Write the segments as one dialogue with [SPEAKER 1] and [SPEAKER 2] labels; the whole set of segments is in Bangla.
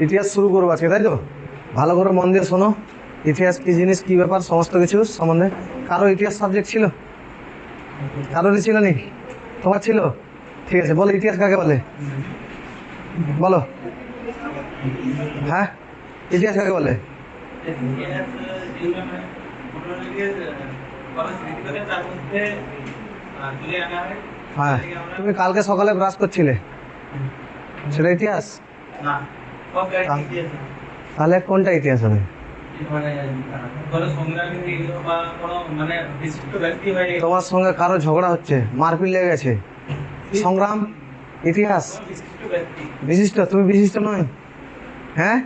[SPEAKER 1] ইতিহাস শুরু করবো আজকে, তাই তো? ভালো করে মন দিয়ে শোনো। ইতিহাস কী জিনিস, কী ব্যাপার, সমস্ত কিছু সম্বন্ধে। কারো ইতিহাস সাবজেক্ট ছিল? কারোরই ছিল নি? তোমার ছিল? ঠিক আছে, বলো ইতিহাস কাকে বলে, বলো। হ্যাঁ, ইতিহাস কাকে বলে? হ্যাঁ, তুমি কালকে সকালে ব্রাশ করছিলে, সেটা ইতিহাস? তাহলে কোনটা ইতিহাস হবে? তোমার সঙ্গে কারো ঝগড়া হচ্ছে, মারপিট লেগে গেছে, সংগ্রাম ইতিহাস? বিশিষ্ট? তুমি বিশিষ্ট নয়? হ্যাঁ,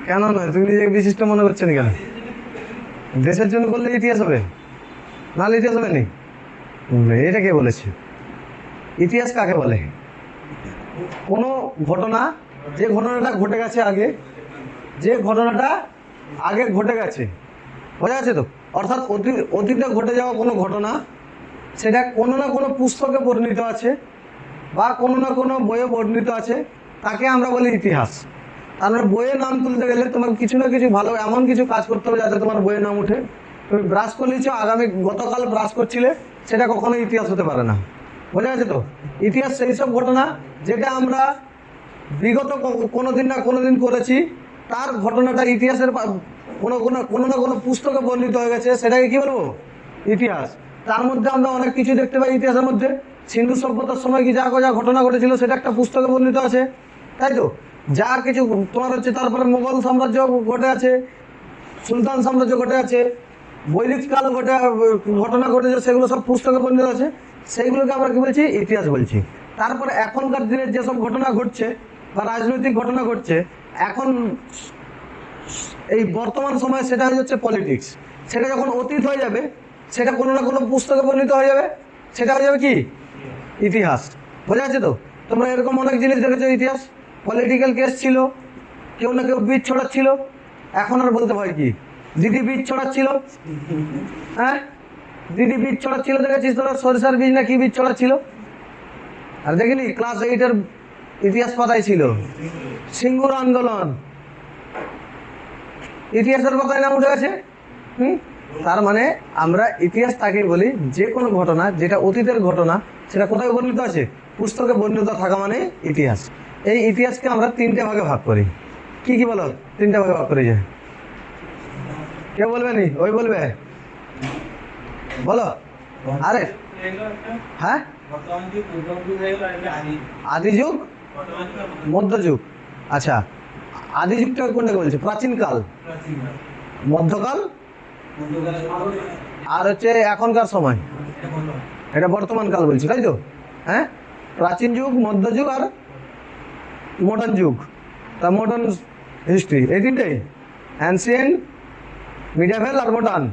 [SPEAKER 1] কেন নয়? তুমি নিজেকে বিশিষ্ট মনে করছো না কেন? দেশের জন্য করলে ইতিহাস হবে, নাহলে ইতিহাস হবে নি? এটা কে বলেছে? ইতিহাস কাকে বলে? কোনো ঘটনা, যে ঘটনাটা ঘটে গেছে আগে, যে ঘটনাটা আগে ঘটে গেছে, বোঝা যাচ্ছে তো? অর্থাৎ অতীতে ঘটে যাওয়া কোনো ঘটনা, সেটা কোনো না কোনো পুস্তকে বর্ণিত আছে বা কোনো না কোনো বইয়ে বর্ণিত আছে, তাকে আমরা বলি ইতিহাস। তার মানে বইয়ের নাম তুলতে গেলে তোমার কিছু না কিছু ভালো এমন কিছু কাজ করতে হবে যাতে তোমার বইয়ের নাম উঠে। তুমি ব্রাশ করে নিচ্ছ, গতকাল ব্রাশ করছিলে, সেটা কখনো ইতিহাস হতে পারে না, বোঝা গেছে তো? ইতিহাস সেই সব ঘটনা যেটা আমরা বিগত কোনো দিন না কোনো দিন করেছি, তার ঘটনাটা ইতিহাসের কোনো না কোনো পুস্তকে বর্ণিত হয়ে গেছে, সেটাকে কী বলবো? ইতিহাস। তার মধ্যে আমরা অনেক কিছু দেখতে পাই ইতিহাসের মধ্যে। সিন্ধু সভ্যতার সময় কি যা ঘটনা ঘটেছিল সেটা একটা পুস্তকে বর্ণিত আছে, তাই তো? যার কিছু তোমার হচ্ছে, তারপরে মোগল সাম্রাজ্য ঘটে আছে, সুলতান সাম্রাজ্য ঘটে আছে, বৈদিক কাল ঘটনা ঘটেছে, সেগুলো সব পুস্তকে বর্ণিত আছে, সেইগুলোকে আমরা কী বলছি? ইতিহাস বলছি। তারপরে এখনকার দিনে যেসব ঘটনা ঘটছে বা রাজনৈতিক ঘটনা ঘটছে এখন এই বর্তমান সময়ে, সেটা হয়ে যাচ্ছে পলিটিক্স। সেটা যখন অতীত হয়ে যাবে, সেটা কোনো না কোনো পুস্তকে বর্ণিত হয়ে যাবে, সেটা হয়ে যাবে কি? ইতিহাস। বোঝা যাচ্ছে তো? তোমরা এরকম অনেক জিনিস দেখেছো, ইতিহাস। পলিটিক্যাল কেস ছিল, কেউ না কেউ বীজ ছড়াচ্ছিল, এখন আর বলতে ভয় কি? দিদি বীজ ছড়াচ্ছিল, হ্যাঁ, দিদি বীজ ছড়াচ্ছিল, দেখেছিস তোরা? সরিষার বীজ না কি বীজ ছড়াচ্ছিল? আর দেখিনি ক্লাস 8-এর ইতিহাস পাতায় ছিল সিঙ্গুর আন্দোলন, ইতিহাসের পাতায় নাম উঠে গেছে। তার মানে আমরা ইতিহাস তাকে বলি যে কোনো ঘটনা যেটা অতীতের ঘটনা, সেটা কোথায় বর্ণিত আছে? পুস্তকে বর্ণিত থাকা মানে ইতিহাস। এই ইতিহাসকে আমরা 3টে ভাগে ভাগ করি। কি কি বলো? 3টে ভাগে ভাগ করি যে, কেউ বলবে নি? ওই বলবে, বলো। আরে হ্যাঁ, আদি যুগ, মধ্যযুগ। আচ্ছা, আদি যুগটা কোনটাকে বলছে? প্রাচীনকাল, মধ্যকাল, আর হচ্ছে এখনকার সময়, এটা বর্তমান কাল বলছি, তাই তো? হ্যাঁ, প্রাচীন যুগ, মধ্যযুগ আর মডার্ন যুগ, তা মডার্ন হিস্ট্রি, এই তিনটেই। অ্যানসিয়েন্ট, মিডিয়াভেল আর মডার্ন,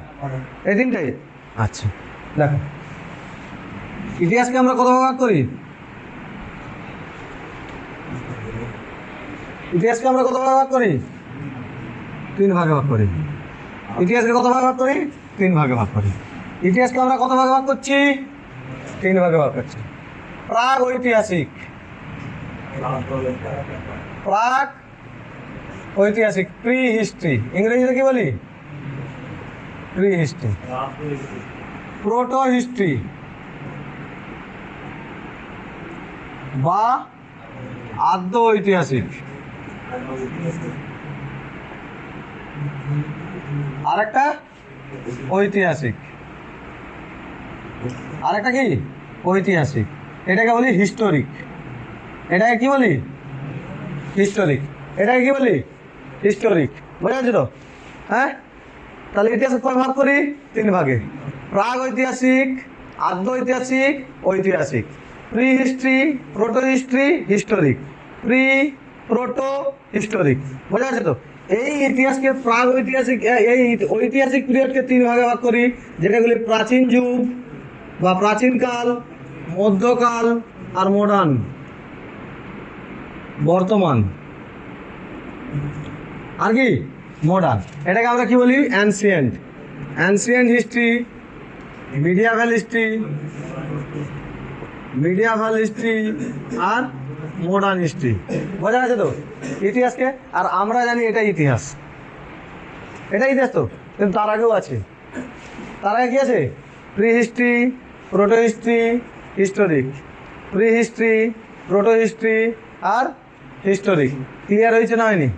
[SPEAKER 1] এই তিনটেই। আচ্ছা দেখো, ইতিহাসকে আমরা কত ভাগ করি? ইতিহাসকে আমরা কত ভাগ করি? 3 ভাগে ভাগ করি। ইতিহাসকে কত ভাগে ভাগ করি? 3 ভাগে ভাগ করি। ইতিহাসকে আমরা কত ভাগে ভাগ করছি? 3 ভাগে ভাগ করছি। প্রাক ঐতিহাসিক, প্রাক ঐতিহাসিক, প্রি হিস্ট্রি, ইংরেজিতে কি বলি? Pre history. প্রোটো হিস্ট্রি বা আদ্য ঐতিহাসিক। আরেকটা ঐতিহাসিক, আরেকটা কি? ঐতিহাসিক। এটাকে বলি হিস্টোরিক। এটাকে কি বলি? হিস্টোরিক। এটাকে কি বলি? হিস্টোরিক। বোঝা যাচ্ছে তো? হ্যাঁ, তাহলে ইতিহাস কয় ভাগ করি? 3 ভাগে। প্রাগ ঐতিহাসিক, আদ্য ঐতিহাসিক, ঐতিহাসিক। Pre history, protohistory, historic. Pre, proto, historic. বোঝা যাচ্ছে তো? এই ইতিহাসকে প্রাগ ঐতিহাসিক, এই ঐতিহাসিক পিরিয়ডকে 3 ভাগে ভাগ করি, যেটাগুলি প্রাচীন যুগ বা প্রাচীনকাল, মধ্যকাল আর মডার্ন, বর্তমান। আর কি? মডার্ন। এটাকে আমরা কি বলি? Ancient. Ancient history, medieval history, medieval history আর মডার্ন হিস্ট্রি। বোঝা গেছে তো? ইতিহাসকে, আর আমরা জানি এটা ইতিহাস। এটা ইতিহাস তো, কিন্তু তার আগেও আছে। তার আগে কি আছে? Prehistory, protohistory, historic. Prehistory, protohistory আর হিস্টোরিক। ক্লিয়ার হয়েছে না হয়নি?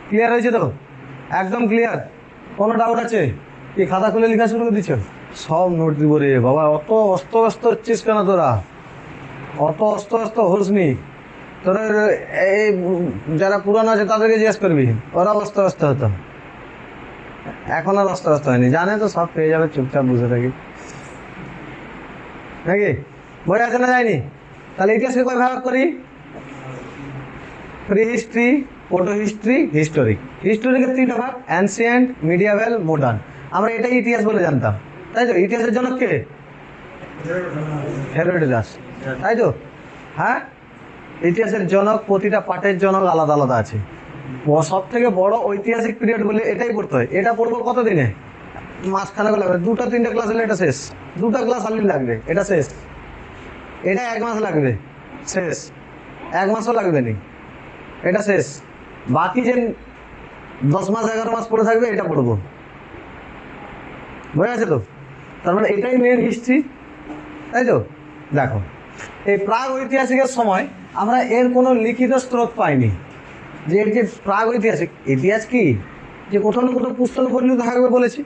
[SPEAKER 1] ক্লিয়ার হয়েছে তো? একদম ক্লিয়ার? কোনো ডাউট আছে কি? খাতা খুলে লেখা শুরু করে দিচ্ছ? সব নোট দিব রে বাবা। অত অস্ত ব্যস্ত হচ্ছিস কেন তোরা? অত অস্ত ব্যস্ত হোসনি তোরা। এই যারা পুরানো আছে তাদেরকে জিজ্ঞেস করবি, ওরা অস্ত ব্যস্ত হতো। এখন আর অস্ত ব্যস্ত হয়নি, জানে তো সব পেয়ে যাবে, চুপচাপ বুঝে থাকি নাকি? বই আছে না যায়নি? তাহলে ইতিহাসকে কয় ভাগ করি? Prehistory, protohistory, historic. হিস্টোরিকের তিনটা ভাগ, অ্যানসিয়েন্ট, মিডিয়াভেল, মডার্ন। আমরা এটাই ইতিহাস বলে জানতাম, তাই তো? ইতিহাসের জনক কে? হেরোডোটাস, তাই তো? হ্যাঁ, ইতিহাসের জনক, প্রতিটা পাঠের জনক আলাদা আলাদা আছে। সব থেকে বড় ঐতিহাসিক পিরিয়ড বলে এটাই পড়তে হয়। এটা পড়বো কত দিনে? মাসখানেক লাগবে, 2-3টে ক্লাস হলে এটা শেষ। 2টা ক্লাস আনলি লাগবে, এটা শেষ। এটা 1 মাস লাগবে, শেষ। 1 মাসও লাগবে নি, এটা শেষ। বাকি যে 10 মাস 11 মাস পড়ে থাকবে এটা পড়বো। বোঝা গেছে তো? তার মানে এটাই মেন হিস্ট্রি, তাই তো? দেখো, এই প্রাগ ঐতিহাসিকের সময় আমরা এর কোনো লিখিত স্রোত পাইনি। যে এর যে প্রাগ ঐতিহাসিক, ইতিহাস কি যে কোথাও না কোথাও পুস্তকে পরিণত থাকবে বলেছি,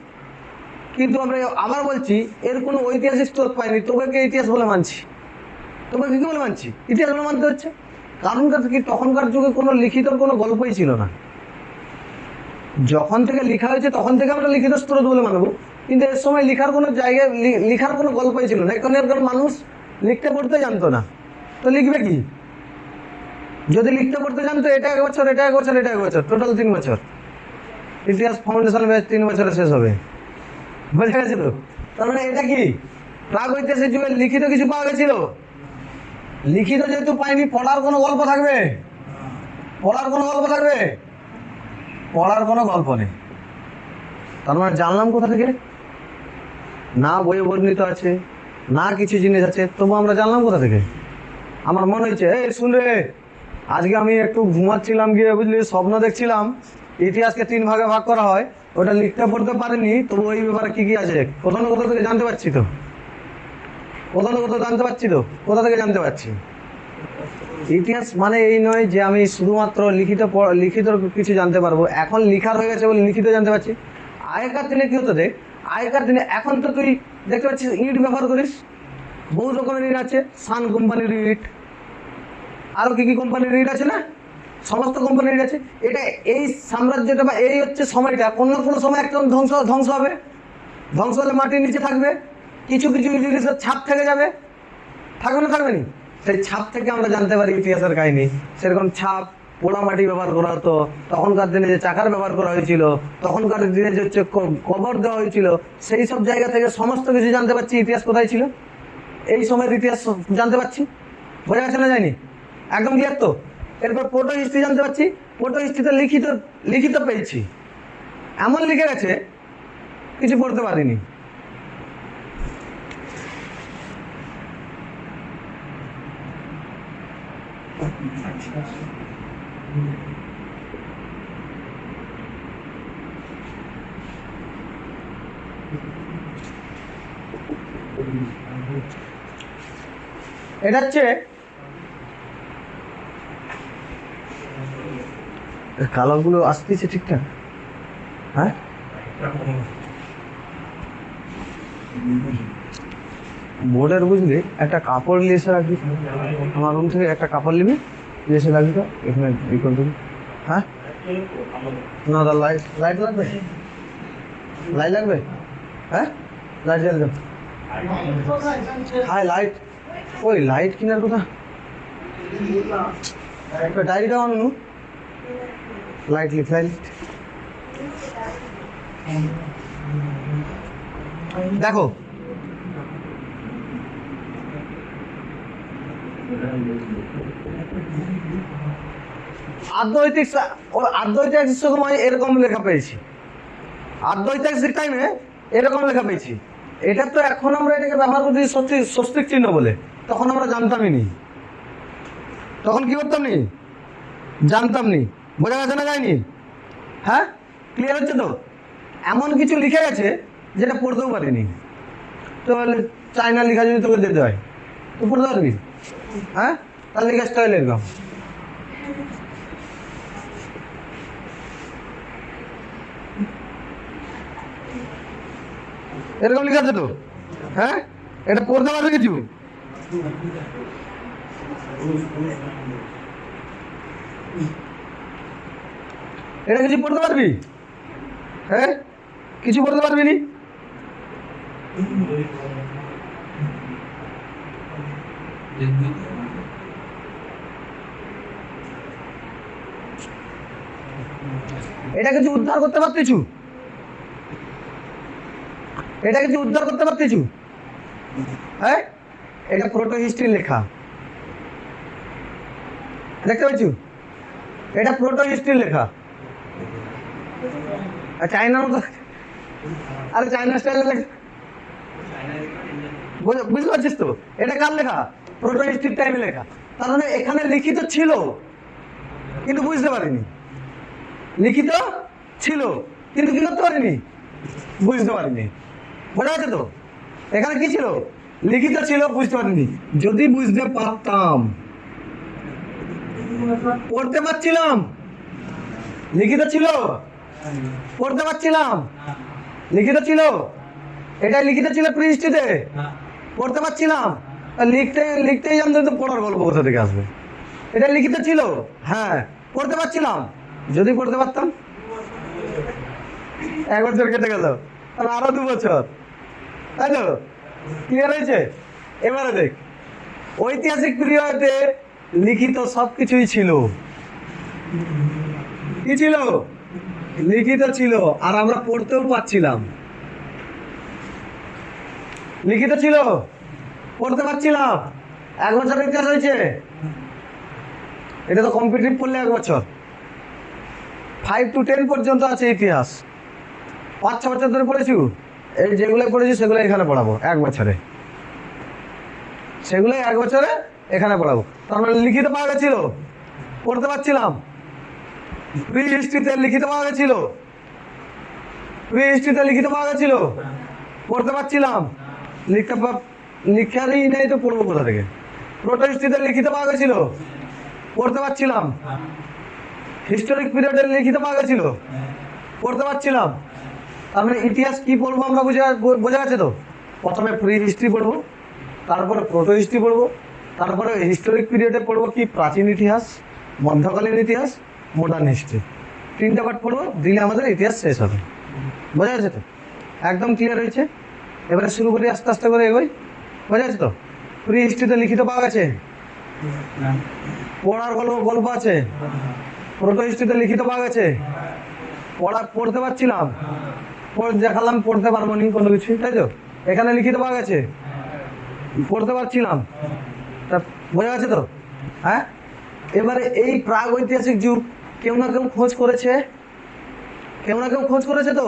[SPEAKER 1] কিন্তু আমরা আবার বলছি এর কোনো ঐতিহাসিক স্রোত পাইনি। তোকে ইতিহাস বলে মানছি, তোকে কী বলে মানছি? ইতিহাস বলে মানতে হচ্ছে। কারণ কি, তখনকার যুগে কোনো লিখিত কোনো গল্পই ছিল না। যখন থেকে লেখা হয়েছে তখন থেকে আমরা লিখিত স্রোত বলে মানবো, কিন্তু এর সময় লেখার কোনো জায়গায় লেখার কোনো গল্পই ছিল না। এখানকার মানুষ লিখতে পড়তে জানতো না, তো লিখবে কি? যদি লিখতে পড়তে জানতো, এটা 1 বছর, এটা 1 বছর, এটা 1 বছর, টোটাল 3 বছর। ইতিহাস ফাউন্ডেশন ব্যাচ 3 বছরে শেষ হবে। বোঝা গেছে তো? তার মানে এটা কি প্রাগ ঐতিহাসিক যুগে লিখিত কিছু পাওয়া গেছিল? লিখিত যেহেতু পাইনি, পড়ার কোনো গল্প থাকবে? পড়ার কোনো গল্প থাকবে? পড়ার কোনো গল্প নেই। তার মানে জানলাম কোথা থেকে? না বইয়ে বর্ণিত আছে, না কিছু জিনিস আছে, তবু আমরা জানলাম কোথা থেকে? আমার মনে হয়েছে, এই শুন রে, আজকে আমি একটু ঘুমাচ্ছিলাম, গিয়ে বুঝলি স্বপ্ন দেখছিলাম ইতিহাসকে 3 ভাগে ভাগ করা হয়। ওটা লিখতে পড়তে পারিনি, তবু ওই ব্যাপারে কী কী আছে কোথাও না কোথা থেকে জানতে পারছি তো। কোথাও না কোথাও জানতে পারছি তো। কোথা থেকে জানতে পারছি? ইতিহাস মানে এই নয় যে আমি শুধুমাত্র লিখিত কিছু জানতে পারবো। এখন লিখার হয়ে গেছে বলে লিখিত জানতে পারছি। আগেকার দিনে কী হতো দেখ, আগেকার দিনে, এখন তো তুই দেখতে পাচ্ছিস ইট ব্যবহার করিস, বহু রকমের ইট আছে, সান কোম্পানির ইট, আরও কী কী কোম্পানির ইট আছে না? সমস্ত কোম্পানির ইট আছে। এটা এই সাম্রাজ্যটা বা এই হচ্ছে সময়টা, কোনো না কোনো সময় একদম ধ্বংস হবে। ধ্বংস হলে মাটির নিচে থাকবে, কিছু কিছু জিনিসের ছাপ থেকে যাবে, থাকবে না? থাকবে নি? সেই ছাপ থেকে আমরা জানতে পারি ইতিহাসের কাহিনী। সেরকম ছাপ, পোড়া মাটি ব্যবহার করা হতো, তখনকার দিনে যে চাকার ব্যবহার করা হয়েছিল, তখনকার দিনে যে হচ্ছে কবর দেওয়া হয়েছিল, সেই সব জায়গা থেকে সমস্ত কিছু জানতে পারছি ইতিহাস কোথায় ছিল। এই সময়ের ইতিহাস জানতে পারছি। বোঝা গেছে না যায়নি? একদম ক্লিয়ার তো? এরপর প্রোটো হিস্ট্রি জানতে পারছি। প্রোটো হিস্ট্রিতে লিখিত পেয়েছি, এমন লিখে গেছে কিছু পড়তে পারিনি। এটা হচ্ছে কালারগুলো আসতেছে ঠিকঠাক? হ্যাঁ, বোর্ডের বুঝলি একটা কাপড় নিয়ে এসে রাখবি, আমার রুম থেকে একটা কাপড় নিবি, নিয়ে এসে রাখবি তো এখানে ই করে দেবি। হ্যাঁ, না দা লাইট লাগবে, লাইট লাগবে। হ্যাঁ, লাইট জ্বালবে। হ্যাঁ লাইট, ওই লাইট কেনার কথা। ডায়েরিটা আনু, লাইট লিখ, লাইট। দেখো, আদ্যৈতিক সময় এরকম লেখা পেয়েছি, আদ্যৈতিক টাইমে এরকম লেখা পেয়েছি। এটা তো এখন আমরা এটাকে ব্যবহার করছি স্বস্তিক চিহ্ন বলে, তখন আমরা জানতামই নি। তখন কি করতাম নি? জানতাম নি। বোঝা গেছে না যায়নি? হ্যাঁ, ক্লিয়ার হচ্ছে তো? এমন কিছু লিখে গেছে যেটা পড়তেও পারিনি। তো চায়না লেখা যদি তোকে দিতে হয় তো পড়তে পারবি? হ্যাঁ, তার লেখা স্টাইল এরকম। এরকম লেখা আছে তো। হ্যাঁ, এটা পড়তে পারবে কিছু? এটা কিছু পড়তে পারবি? হ্যাঁ, কিছু পড়তে পারবি নি? এটা কিছু উদ্ধার করতে পারতেছু? এটা কিছু উদ্ধার করতে পারতেছু? হ্যাঁ, এটা প্রোটো হিস্ট্রি লেখা, দেখতে পাচ্ছ? এটা প্রোটো হিস্ট্রি লেখা। চাইনার মতো, আরে চাইনা স্টাইলের লেখা, বুঝতে পারছিস তো? এটা কার লেখা? প্রোটো হিস্ট্রির টাইমে লেখা। তার মানে এখানে লিখিত ছিল কিন্তু বুঝতে পারিনি। লিখিত ছিল কিন্তু কি করতে পারিনি? বুঝতে পারিনি। বোঝা গেছে তো? এখানে কি ছিল? লিখিত ছিল, বুঝতে পারিনি। যদি বুঝতে পারতাম, পড়তে পারছিলাম। লিখিত ছিল, পড়তে পারছিলাম। লিখিত ছিল, এটা লিখিত ছিল প্রি হিস্ট্রিতে, পড়তে পারছিলাম। লিখতেই জানতে তো পড়ার গল্প কোথা থেকে আসবে? এটা লিখিত ছিল, হ্যাঁ, পড়তে পারছিলাম। যদি পড়তে পারতাম, 1 বছর কেটে গেল, তাহলে আরো 2 বছর, তাই তো? ক্লিয়ার হয়েছে? এবারে দেখ, ঐতিহাসিক পিরিয়ডে লিখিত সবকিছুই ছিল। কি ছিল? লিখিত ছিল, আর আমরা পড়তেও পারছিলাম। লিখিত ছিল, পড়তে পারছিলাম। 1 বছর ইতিহাস হয়েছে। এটা তো কম্পিটিটিভ পড়লে 1 বছর। 5 to 10 পর্যন্ত আছে ইতিহাস। 5-6 বছর ধরে পড়েছি। এই যেগুলো পড়েছি সেগুলো এখানে পড়াবো 1 বছরে। সেগুলো 1 বছরে এখানে পড়াবো। তার মানে লিখিত পাওয়া গেছিল, পড়তে পারছিলাম। প্রি হিস্ট্রিতে লিখিত পাওয়া গেছিল, প্রি হিস্ট্রিতে লিখিত পাওয়া গেছিল, পড়তে পারছিলাম। লিখারই নেই তো পড়বো কোথা থেকে? প্রোটো হিস্ট্রিতে লিখিত পাওয়া গেছিল, পড়তে পারছিলাম। হিস্টোরিক পিরিয়ডে লিখিত পাওয়া গেছিল, পড়তে পারছিলাম। তার মানে ইতিহাস কি পড়বো আমরা বোঝা গেছে তো? প্রথমে প্রি হিস্ট্রি পড়বো, তারপরে প্রোটো হিস্ট্রি পড়বো, তারপরে হিস্টোরিক পিরিয়ডে পড়বো কি প্রাচীন ইতিহাস, মধ্যকালীন ইতিহাস, মডার্ন হিস্ট্রি। 3টে পার্ট পড়বো, দিলে আমাদের ইতিহাস শেষ হবে। বোঝা গেছে তো? একদম ক্লিয়ার হয়েছে? এবারে শুরু করি, আস্তে আস্তে করে এগোই। বোঝা গেছে তো? প্রি হিস্ট্রিতে লিখিত পাওয়া গেছে, পড়ার গল্প আছে। প্রোটো হিস্ট্রিতে লিখিত পাওয়া গেছে, পড়তে পারছিলাম। দেখালাম পড়তে পারবো নি কোনো কিছু, তাই তো? এখানে লিখিত পাওয়া গেছে, পড়তে পারছিলাম। তা বোঝা গেছে তো? হ্যাঁ, এবারে এই প্রাগ ঐতিহাসিক যুগ কেউ না কেউ খোঁজ করেছে, কেউ না কেউ খোঁজ করেছে তো?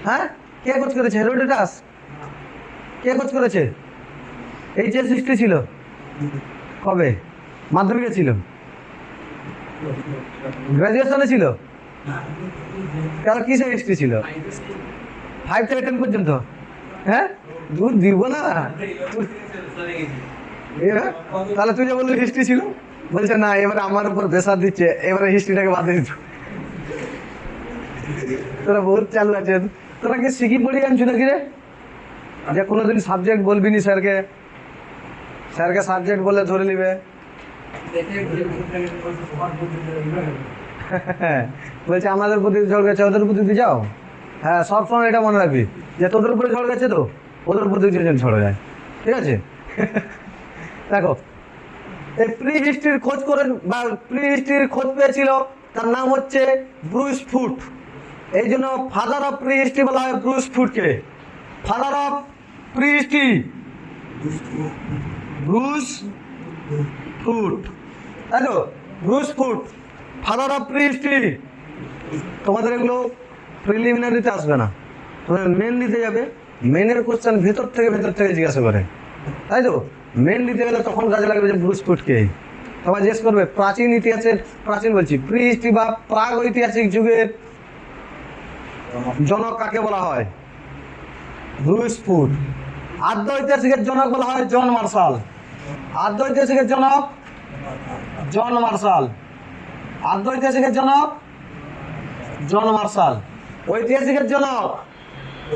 [SPEAKER 1] হ্যাঁ, কে খোঁজ করেছে? হেরোডোটাস। কে খোঁজ করেছে? এইচএস হিস্ট্রি ছিল কবে? মাধ্যমিকে ছিল, গ্রাজুয়েশনে ছিল, কারণ কিসের হিস্ট্রি ছিল? 5 থেকে 10 পর্যন্ত। হ্যাঁ, দুধ দিব না। তাহলে তুই যে বললি হিস্ট্রি ছিল, বলছে না এবারে আমার উপর প্রেশার দিচ্ছে, এবারে হিস্ট্রিটাকে বাদ দিয়ে দিত। তোরা বহুত চালু আছে। তোরা কি শিখি পড়ি আনছো নাকি রে? যে কোনোদিন সাবজেক্ট বলবি নি স্যারকে, স্যারকে সাবজেক্ট বলে ধরে নিবে। বলছে আমাদের প্রতি ঝড় গেছে, ওদের প্রতি তুই যাও। হ্যাঁ, সবসময় এটা মনে রাখবি যে তোদের উপরে ঝড় গেছে তো ওদের প্রতি যেন ঝড় যায়। ঠিক আছে? দেখো, এই প্রি হিস্ট্রির খোঁজ করে বা প্রি হিস্ট্রির খোঁজ পেয়েছিল, তার নাম হচ্ছে ব্রুস ফুট। এই জন্য ফাদার অফ প্রি হিস্ট্রি বলা হয় ব্রুস ফুটকে। Father of prehistory Bruce Foote, তাই তো? Bruce Foote, father of prehistory. তোমাদের এগুলো প্রিলিমিনারিতে আসবে না, তোমাদের মেন দিতে যাবে। মেনের কোশ্চেন ভেতর থেকে জিজ্ঞাসা করে, তাই তো? মেন দিতে গেলে তখন কাজে লাগবে যে ব্রুস ফুটকে। সবাই জিজ্ঞেস করবে প্রাচীন ইতিহাসের, প্রাচীন বলছি প্রি হিস্ট্রি বা প্রাগ ঐতিহাসিক যুগের জনক কাকে বলা হয়? Bruce Foote. আদ্য ঐতিহাসিকের জনক বলা হয় জন মার্শাল। আদ্য ঐতিহাসিকের জনক জন মার্শাল। আদ্য ঐতিহাসিকের জনক জন মার্শাল। ঐতিহাসিকের জনক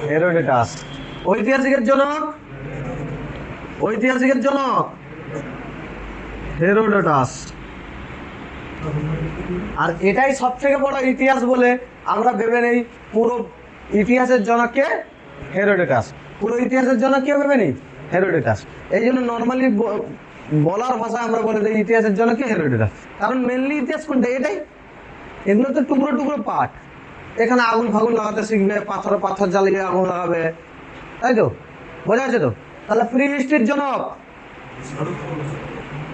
[SPEAKER 1] হেরোডোটাস। ঐতিহাসিকের জনক, ঐতিহাসিকের জনক হেরোডোটাস। আর এটাই সব থেকে বড় ইতিহাস বলে আমরা ভেবে নেই। পুরো ইতিহাসের জনককে হেরোডোটাস। পুরো ইতিহাসের জনক কে ভেবে নেই? হেরোডোটাস। এই জন্য নর্মালি বলার ভাষায় আমরা বলে দিই ইতিহাসের জনককে হেরোডোটাস। কারণ মেনলি ইতিহাস কোনটা? এটাই। এগুলো তো টুকরো টুকরো পার্ট। এখানে আগুন ফাগুন লাগাতে শিখবে, পাথর পাথর জ্বালিয়ে আগুন লাগাবে, তাই তো? বোঝা যাচ্ছে তো? তাহলে প্রি হিস্ট্রির জনক,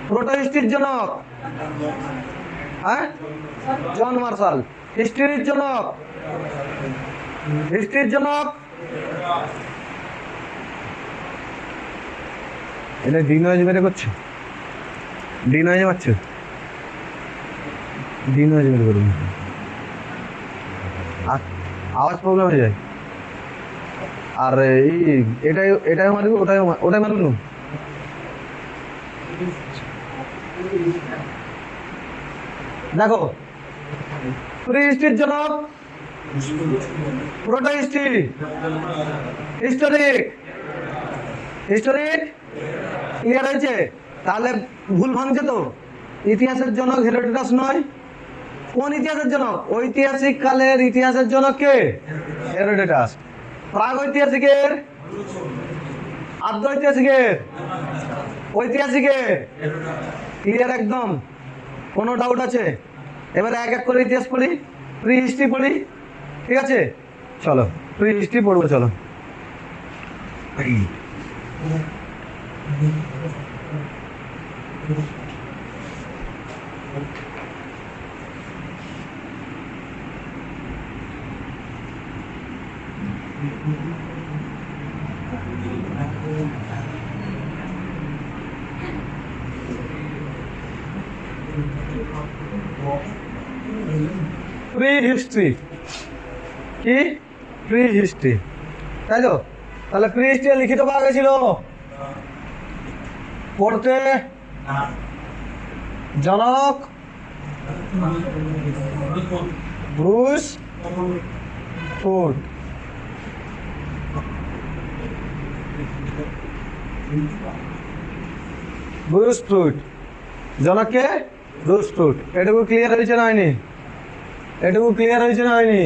[SPEAKER 1] প্রোটো হিস্ট্রির জনক হ্যাঁ জন মার্শাল। হিস্ট্রির জনক, হিস্ট্রির জনক এটা ডি নয়েজ বের করছে, ডি নয়েজ মারছে, ডি নয়েজ বের করুন, আওয়াজ প্রবলেম হয়ে যায়। আর এই এটাই এটাই মারবি, ওটাই ওটাই মারবি না। দেখো প্রি হিস্ট্রির জনক, proto history, historic, historic clear হয়েছে? তাহলে ভুল ভাঙছে তো। ইতিহাসের জনক হেরোডোটাস নয়। কোন ইতিহাসের জনক? ঐতিহাসিক কালের ইতিহাসের জনক কে? হেরোডোটাস। প্রাগ ঐতিহাসিকের, আদ্য ঐতিহাসিকের, ঐতিহাসিকের ক্লিয়ার একদম? কোনো ডাউট আছে? এবারে এক এক করে ইতিহাস পড়ি, প্রি হিস্ট্রি পড়ি, ঠিক আছে? চলো প্রি হিস্ট্রি পড়বো, চলো। প্রি হিস্ট্রি কি? প্রি হিস্ট্রি, তাই তো? তাহলে প্রি হিস্ট্রি লিখিত পাওয়া গেছিল, পড়তে জনক ব্রুস ফুড। ব্রুস ফুড জনককে ব্রুস ফুড। এটুকু ক্লিয়ার হয়েছে না হয়নি? এটুকু ক্লিয়ার হয়েছে না হয়নি?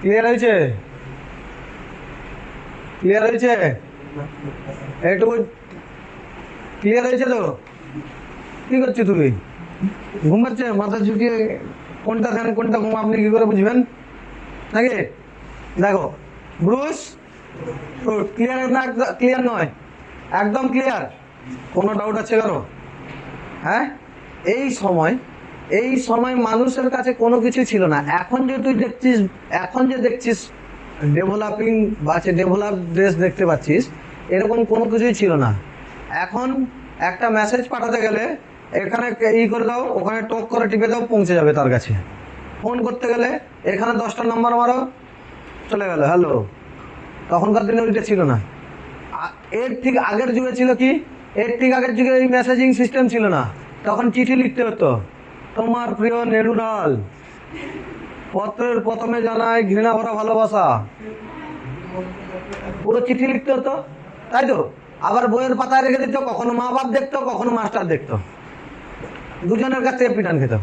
[SPEAKER 1] ক্লিয়ার হয়েছে? ক্লিয়ার হয়েছে? এটুকু ক্লিয়ার হয়েছে তো? কি করছো তুমি? ঘুমাচ্ছে মাথা ঝুঁকিয়ে? কোনটা ধ্যান কোনটা ঘুম আপনি কি করে বুঝবেন নাকি? দেখো ব্রুস ফুড ক্লিয়ার না? ক্লিয়ার নয়? একদম ক্লিয়ার? কোনো ডাউট আছে কারো? হ্যাঁ, এই সময় মানুষের কাছে কোনো কিছু ছিল না। এখন যে তুই দেখছিস, এখন যে দেখছিস ডেভেলপিং বা ডেভেলপ দেশ দেখতে পাচ্ছিস, এরকম কোনো কিছুই ছিল না। এখন একটা মেসেজ পাঠাতে গেলে এখানে করে দাও, ওখানে টক করে টিপে দাও, পৌঁছে যাবে তার কাছে। ফোন করতে গেলে এখানে 10টা নাম্বার মারো, চলে গেল হ্যালো। তখনকার দিনে ওইটা ছিল না। এর ঠিক আগের যুগে ছিল কি? এর ঠিক আগের যুগে এই মেসেজিং সিস্টেম ছিল না। তখন চিঠি লিখতে হতো। তোমার প্রিয় নেড়ুডাল, পত্রের প্রথমে জানায় ঘৃণা ভরা ভালোবাসা, পুরো চিঠি লিখতে হতো, তাই তো? আবার বইয়ের পাতায় রেখে দিত, কখনো মা বাপ দেখতো, কখনো মাস্টার দেখতো, দুজনের কাছ থেকে পিটান খেত।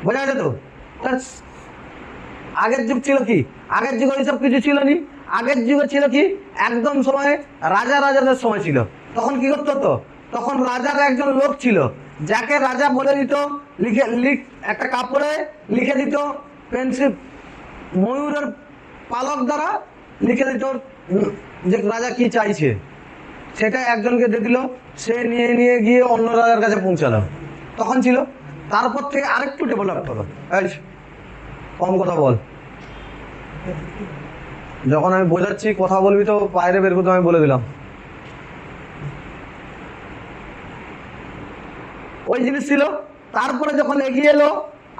[SPEAKER 1] বোঝা গেছে তো? আগের যুগ ছিল কি? আগের যুগে এইসব কিছু ছিল নি। আগের যুগে ছিল কি? একদম সময় রাজাদের সময় ছিল। তখন কি করতে হতো? তখন রাজার একজন লোক ছিল, যাকে রাজা বলে দিত, একটা কাপড়ে লিখে দিত, পেন্সিল ময়ূরের পালক দ্বারা লিখে দিত যে রাজা কি চাইছে, সেটা একজনকে দিয়ে দিল, সে নিয়ে গিয়ে অন্য রাজার কাছে পৌঁছালো। তখন ছিল। তারপর থেকে আরেকটু ডেভেলপ হলো। কম কথা বল, যখন আমি বোঝাচ্ছি কথা বলবি তো বাইরে বের করতে, আমি বলে দিলাম। ওই জিনিস ছিল। তারপরে যখন এগিয়ে এলো,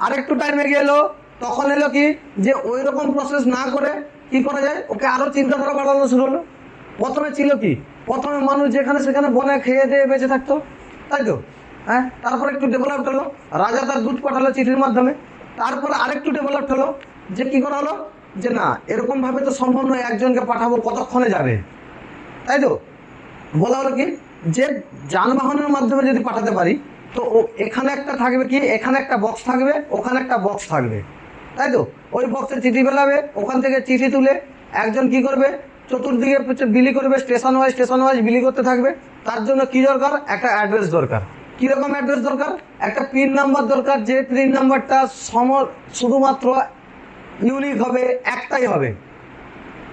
[SPEAKER 1] আরেকটু টাইম এগিয়ে এলো, তখন এলো কি যে ওই রকম প্রসেস না করে কি করা যায়, ওকে আরো চিন্তাধারা বাড়ানো শুরু হলো। প্রথমে ছিল কি, প্রথমে মানুষ যেখানে সেখানে বনে খেয়ে দিয়ে বেঁচে থাকতো, তাই তো? হ্যাঁ, তারপরে একটু ডেভেলপড হলো, রাজা তার দুধ পাঠালো চিঠির মাধ্যমে। তারপরে আরেকটু ডেভেলপড হলো, যে কি করা হলো, যে না এরকম ভাবে তো সম্ভব নয়, একজনকে পাঠাবো কতক্ষণে যাবে, তাই তো? বলা হলো কি যে যানবাহনের মাধ্যমে যদি পাঠাতে পারি, তো এখানে একটা থাকবে কি, এখানে একটা বক্স থাকবে, ওখানে একটা বক্স থাকবে, তাই তো? ওই বক্সে চিঠি বেলাবে, ওখান থেকে চিঠি তুলে একজন কি করবে, চতুর্দিকে বিলি করবে, স্টেশন ওয়াইজ বিলি করতে থাকবে। তার জন্য কি দরকার, একটা অ্যাড্রেস দরকার। কিরকম অ্যাড্রেস দরকার, একটা পিন নাম্বার দরকার, যে পিন নাম্বারটা শুধুমাত্র ইউনিক হবে, একটাই হবে,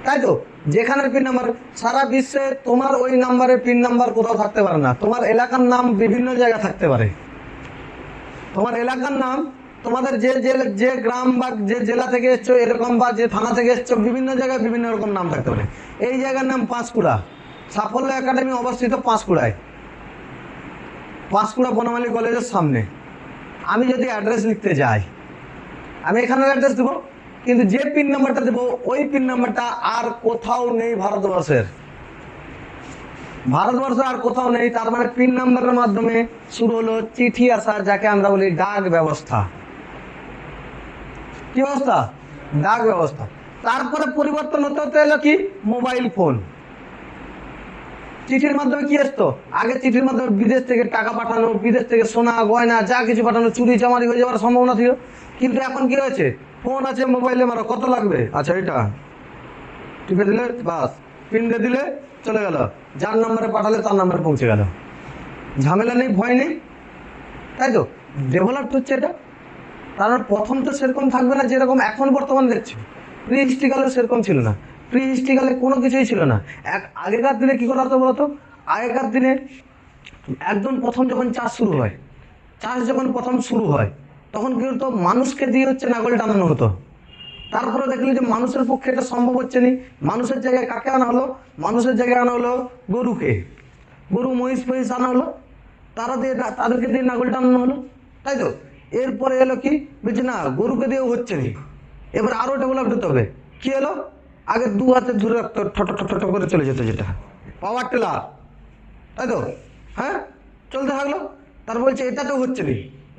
[SPEAKER 1] তাই তো? যেখানের পিন নাম্বার সারা বিশ্বে তোমার ওই নাম্বারের পিন নাম্বার কোথাও থাকতে পারে না। তোমার এলাকার নাম বিভিন্ন জায়গায় থাকতে পারে, তোমার এলাকার নাম, তোমাদের যে গ্রাম বা যে জেলা থেকে এসছো এরকম, বা যে থানা থেকে এসছো, বিভিন্ন জায়গায় বিভিন্ন রকম নাম থাকতে পারে। এই জায়গার নাম পাঁশকুড়া, সাফল্য একাডেমি অবস্থিত পাঁশকুড়ায়, পাঁশকুড়া বনমালী কলেজের সামনে। আমি যদি অ্যাড্রেস লিখতে যাই, আমি এখানের অ্যাড্রেস দেবো, কিন্তু যে পিন নাম্বারটা দেবো ওই পিন নাম্বারটা আর কোথাও নেই ভারতবর্ষে আর কোথাও নেই। তার মানে পিন নাম্বারের মাধ্যমে শুরু হলো চিঠি আসা, যাকে আমরা বলি ডাক ব্যবস্থা। কি ব্যবস্থা, ডাক ব্যবস্থা। তারপরে পরিবর্তন হতে হতে এলো কি, মোবাইল ফোন। চিঠির মাধ্যমে কি আসতো, আগে চিঠির মাধ্যমে বিদেশ থেকে টাকা পাঠানো, বিদেশ থেকে সোনা গয়না যা কিছু পাঠানো, চুরি চামারি হয়ে যাওয়ার সম্ভাবনা ছিল। কিন্তু এখন কি হয়েছে, ফোন আছে, মোবাইলে মারো, কত লাগবে, আচ্ছা এটা টিপে দিলে বাস, পিন দিয়ে দিলে চলে গেল, যার নাম্বারে পাঠালে তার নাম্বারে পৌঁছে গেল, ঝামেলা নেই, ভয় নেই, তাই তো? ডেভেলপড হচ্ছে এটা। কারণ প্রথম তো সেরকম থাকবে না যেরকম এখন বর্তমানে দেখছি, প্রি হিস্ট্রিকালে সেরকম ছিল না। প্রি হিস্ট্রিকালে কোনো কিছুই ছিল না। আগেকার দিনে কী করা হতো বলতো, আগেকার দিনে একদম প্রথম যখন চাষ যখন প্রথম শুরু হয়, তখন কি হতো, মানুষকে দিয়ে হচ্ছে নাগল টানানো হতো। তারপরে দেখলি যে মানুষের পক্ষে এটা সম্ভব হচ্ছে না, মানুষের জায়গায় কাকে আনা হলো, মানুষের জায়গায় আনা হলো গরুকে, গরু মহিষ ফহিষ আনা হলো, তাদেরকে দিয়ে নাগল টানানো হলো, তাই তো? এরপরে এলো কি, বলছে না গরুকে দিয়েও হচ্ছে না, এবার আরো ডেভেলপ হতে হবে। কি এলো, আগে দু হাতে ধরে রাখতো, ঠট করে চলে যেত, যেটা পাওয়ার টেলার, তাই তো? হ্যাঁ, চলতে থাকলো। তার বলছে এটাতেও হচ্ছে না,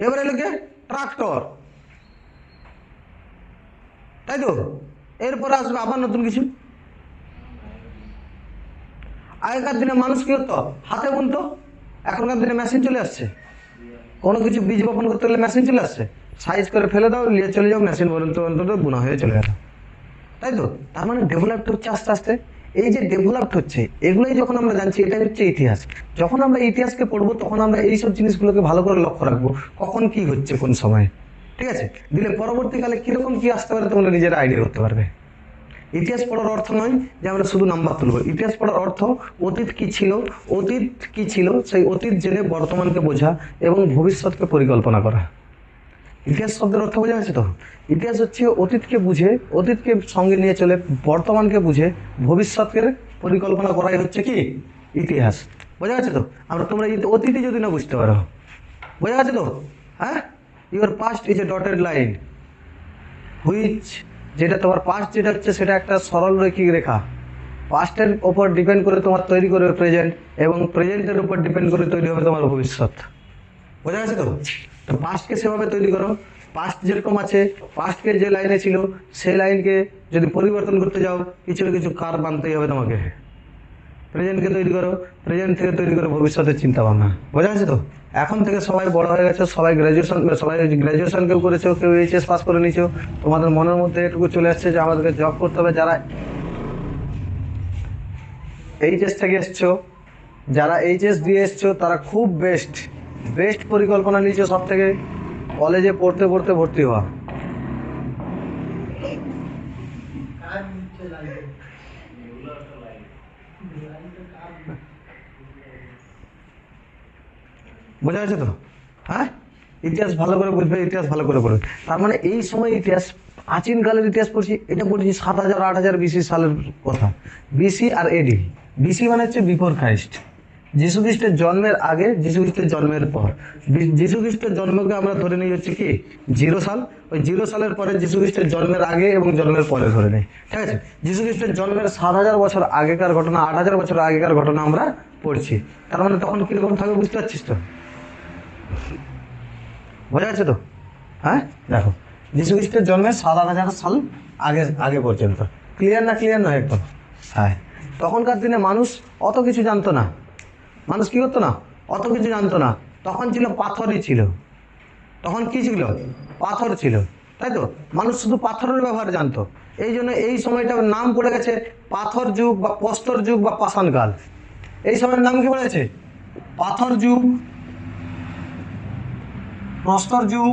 [SPEAKER 1] এবার এলো কে, ট্রাক্টর, তাই তো? এরপরে আসবে আবার নতুন কিছু। আগেকার দিনে মানুষ কি হতো, হাতে বুনতো, এখনকার দিনে মেশিন চলে আসছে। কোনো কিছু বীজ বপন করতে গেলে মেশিন চলে আসছে, সাইজ করে ফেলে দাও, নিয়ে চলে যাও, মেশিন পর্যন্ত অন্তত বোনা হয়ে চলে গেল, তাই তো? তার মানে ডেভেলপড হচ্ছে আস্তে আস্তে। এই যে ডেভেলপড হচ্ছে, এগুলোই যখন আমরা জানছি, এটা হচ্ছে ইতিহাস। যখন আমরা ইতিহাসকে পড়বো, তখন আমরা এইসব জিনিসগুলোকে ভালো করে লক্ষ্য রাখবো, কখন কি হচ্ছে কোন সময়, ঠিক আছে? দিলে পরবর্তীকালে কিরকম কি আসতে পারে তোমরা নিজেরা আইডিয়া করতে পারবে। ইতিহাস পড়ার অর্থ নয় যে আমরা শুধু নাম্বার তুলবো। ইতিহাস পড়ার অর্থ অতীত কি ছিল সেই অতীত জেনে বর্তমানকে বোঝা এবং ভবিষ্যৎকে পরিকল্পনা করা। ইতিহাস শব্দের অর্থ বোঝা গেছে তো? ইতিহাস হচ্ছে অতীতকে বুঝে, অতীতকে সঙ্গে নিয়ে চলে বর্তমানকে বুঝে ভবিষ্যতের পরিকল্পনা করাই হচ্ছে কি ইতিহাস। বোঝা গেছে তো? তোমরা অতীতই যদি না বুঝতে পারো, বোঝা গেছে তো? হ্যাঁ, your past is a dotted line which, যেটা তোমার পাস্ট যেটা হচ্ছে সেটা একটা সরল রৈখিক রেখা। পাস্টের ওপর ডিপেন্ড করে তোমার তৈরি করবে প্রেজেন্ট, এবং প্রেজেন্টের উপর ডিপেন্ড করে তৈরি হবে তোমার ভবিষ্যৎ। বোঝা গেছে তো? তো পাস্টকে সেভাবে তৈরি করো, পাস্ট যেরকম আছে, পাস্টকে যে লাইনে ছিল সেই লাইনকে যদি পরিবর্তন করতে যাও, কিছু না কিছু কার বানতেই হবে তোমাকে। প্রেজেন্টকে তৈরি করো, প্রেজেন্ট থেকে তৈরি করো ভবিষ্যতের চিন্তা ভাবনা। বোঝা গেছে তো? এখন থেকে সবাই বড় হয়ে গেছে, সবাই গ্রাজুয়েশন কেউ করেছো, কেউ এইচএস পাস করে নিয়েছো। তোমাদের মনের মধ্যে এটুকু চলে আসছে যে আমাদেরকে জব করতে হবে। যারা এইচএস থেকে এসছো, যারা এইচএস দিয়ে এসছো, তারা খুব বেস্ট পরিকল্পনা নিয়েছো সব থেকে, কলেজে পড়তে ভর্তি হওয়া। বোঝা গেছে তো? হ্যাঁ, ইতিহাস ভালো করে বুঝবে, ইতিহাস ভালো করে পড়বে। তার মানে এই সময় ইতিহাস, প্রাচীন কালের ইতিহাস পড়ছি, এটা পড়ছি 7000 8000 BC সালের কথা। বিসি আর এডি। বিসি মানে হচ্ছে বিফোর ক্রাইস্ট, যীশু খ্রিস্টের জন্মের আগে, যীশু খ্রিস্টের জন্মের পর। যীশু খ্রিস্টের জন্মকে আমরা ধরে নিই হচ্ছে কি 0 সাল। ওই 0 সালের পরে যীশু খ্রিস্টের জন্মের আগে এবং জন্মের পরে ধরে নিই, ঠিক আছে। যীশু খ্রিস্টের জন্মের 7,000 বছর আগেকার ঘটনা, 8,000 বছর আগেকার ঘটনা আমরা পড়ছি। তার মানে তখন কিরকম থাকবে বুঝতে পারছিস তো? বোঝা যাচ্ছে তো? হ্যাঁ, দেখো যীশু খ্রিস্টের জন্মের 7,000 সাল আগে আগে পর্যন্ত। ক্লিয়ার না? ক্লিয়ার নয় একদম? হ্যাঁ। তখনকার দিনে মানুষ অত কিছু জানতো না। মানুষ কি করতো না? অত কিছু জানতো না। তখন ছিল পাথরই ছিল। তখন কি ছিল? পাথর ছিল, তাই তো। মানুষ শুধু পাথরের ব্যবহার জানতো। এই জন্য এই সময়টার নাম পড়ে গেছে পাথর যুগ বা প্রস্তর যুগ বা পাষাণকাল। এই সময়ের নাম কি পড়েছে? পাথর যুগ, প্রস্তর যুগ,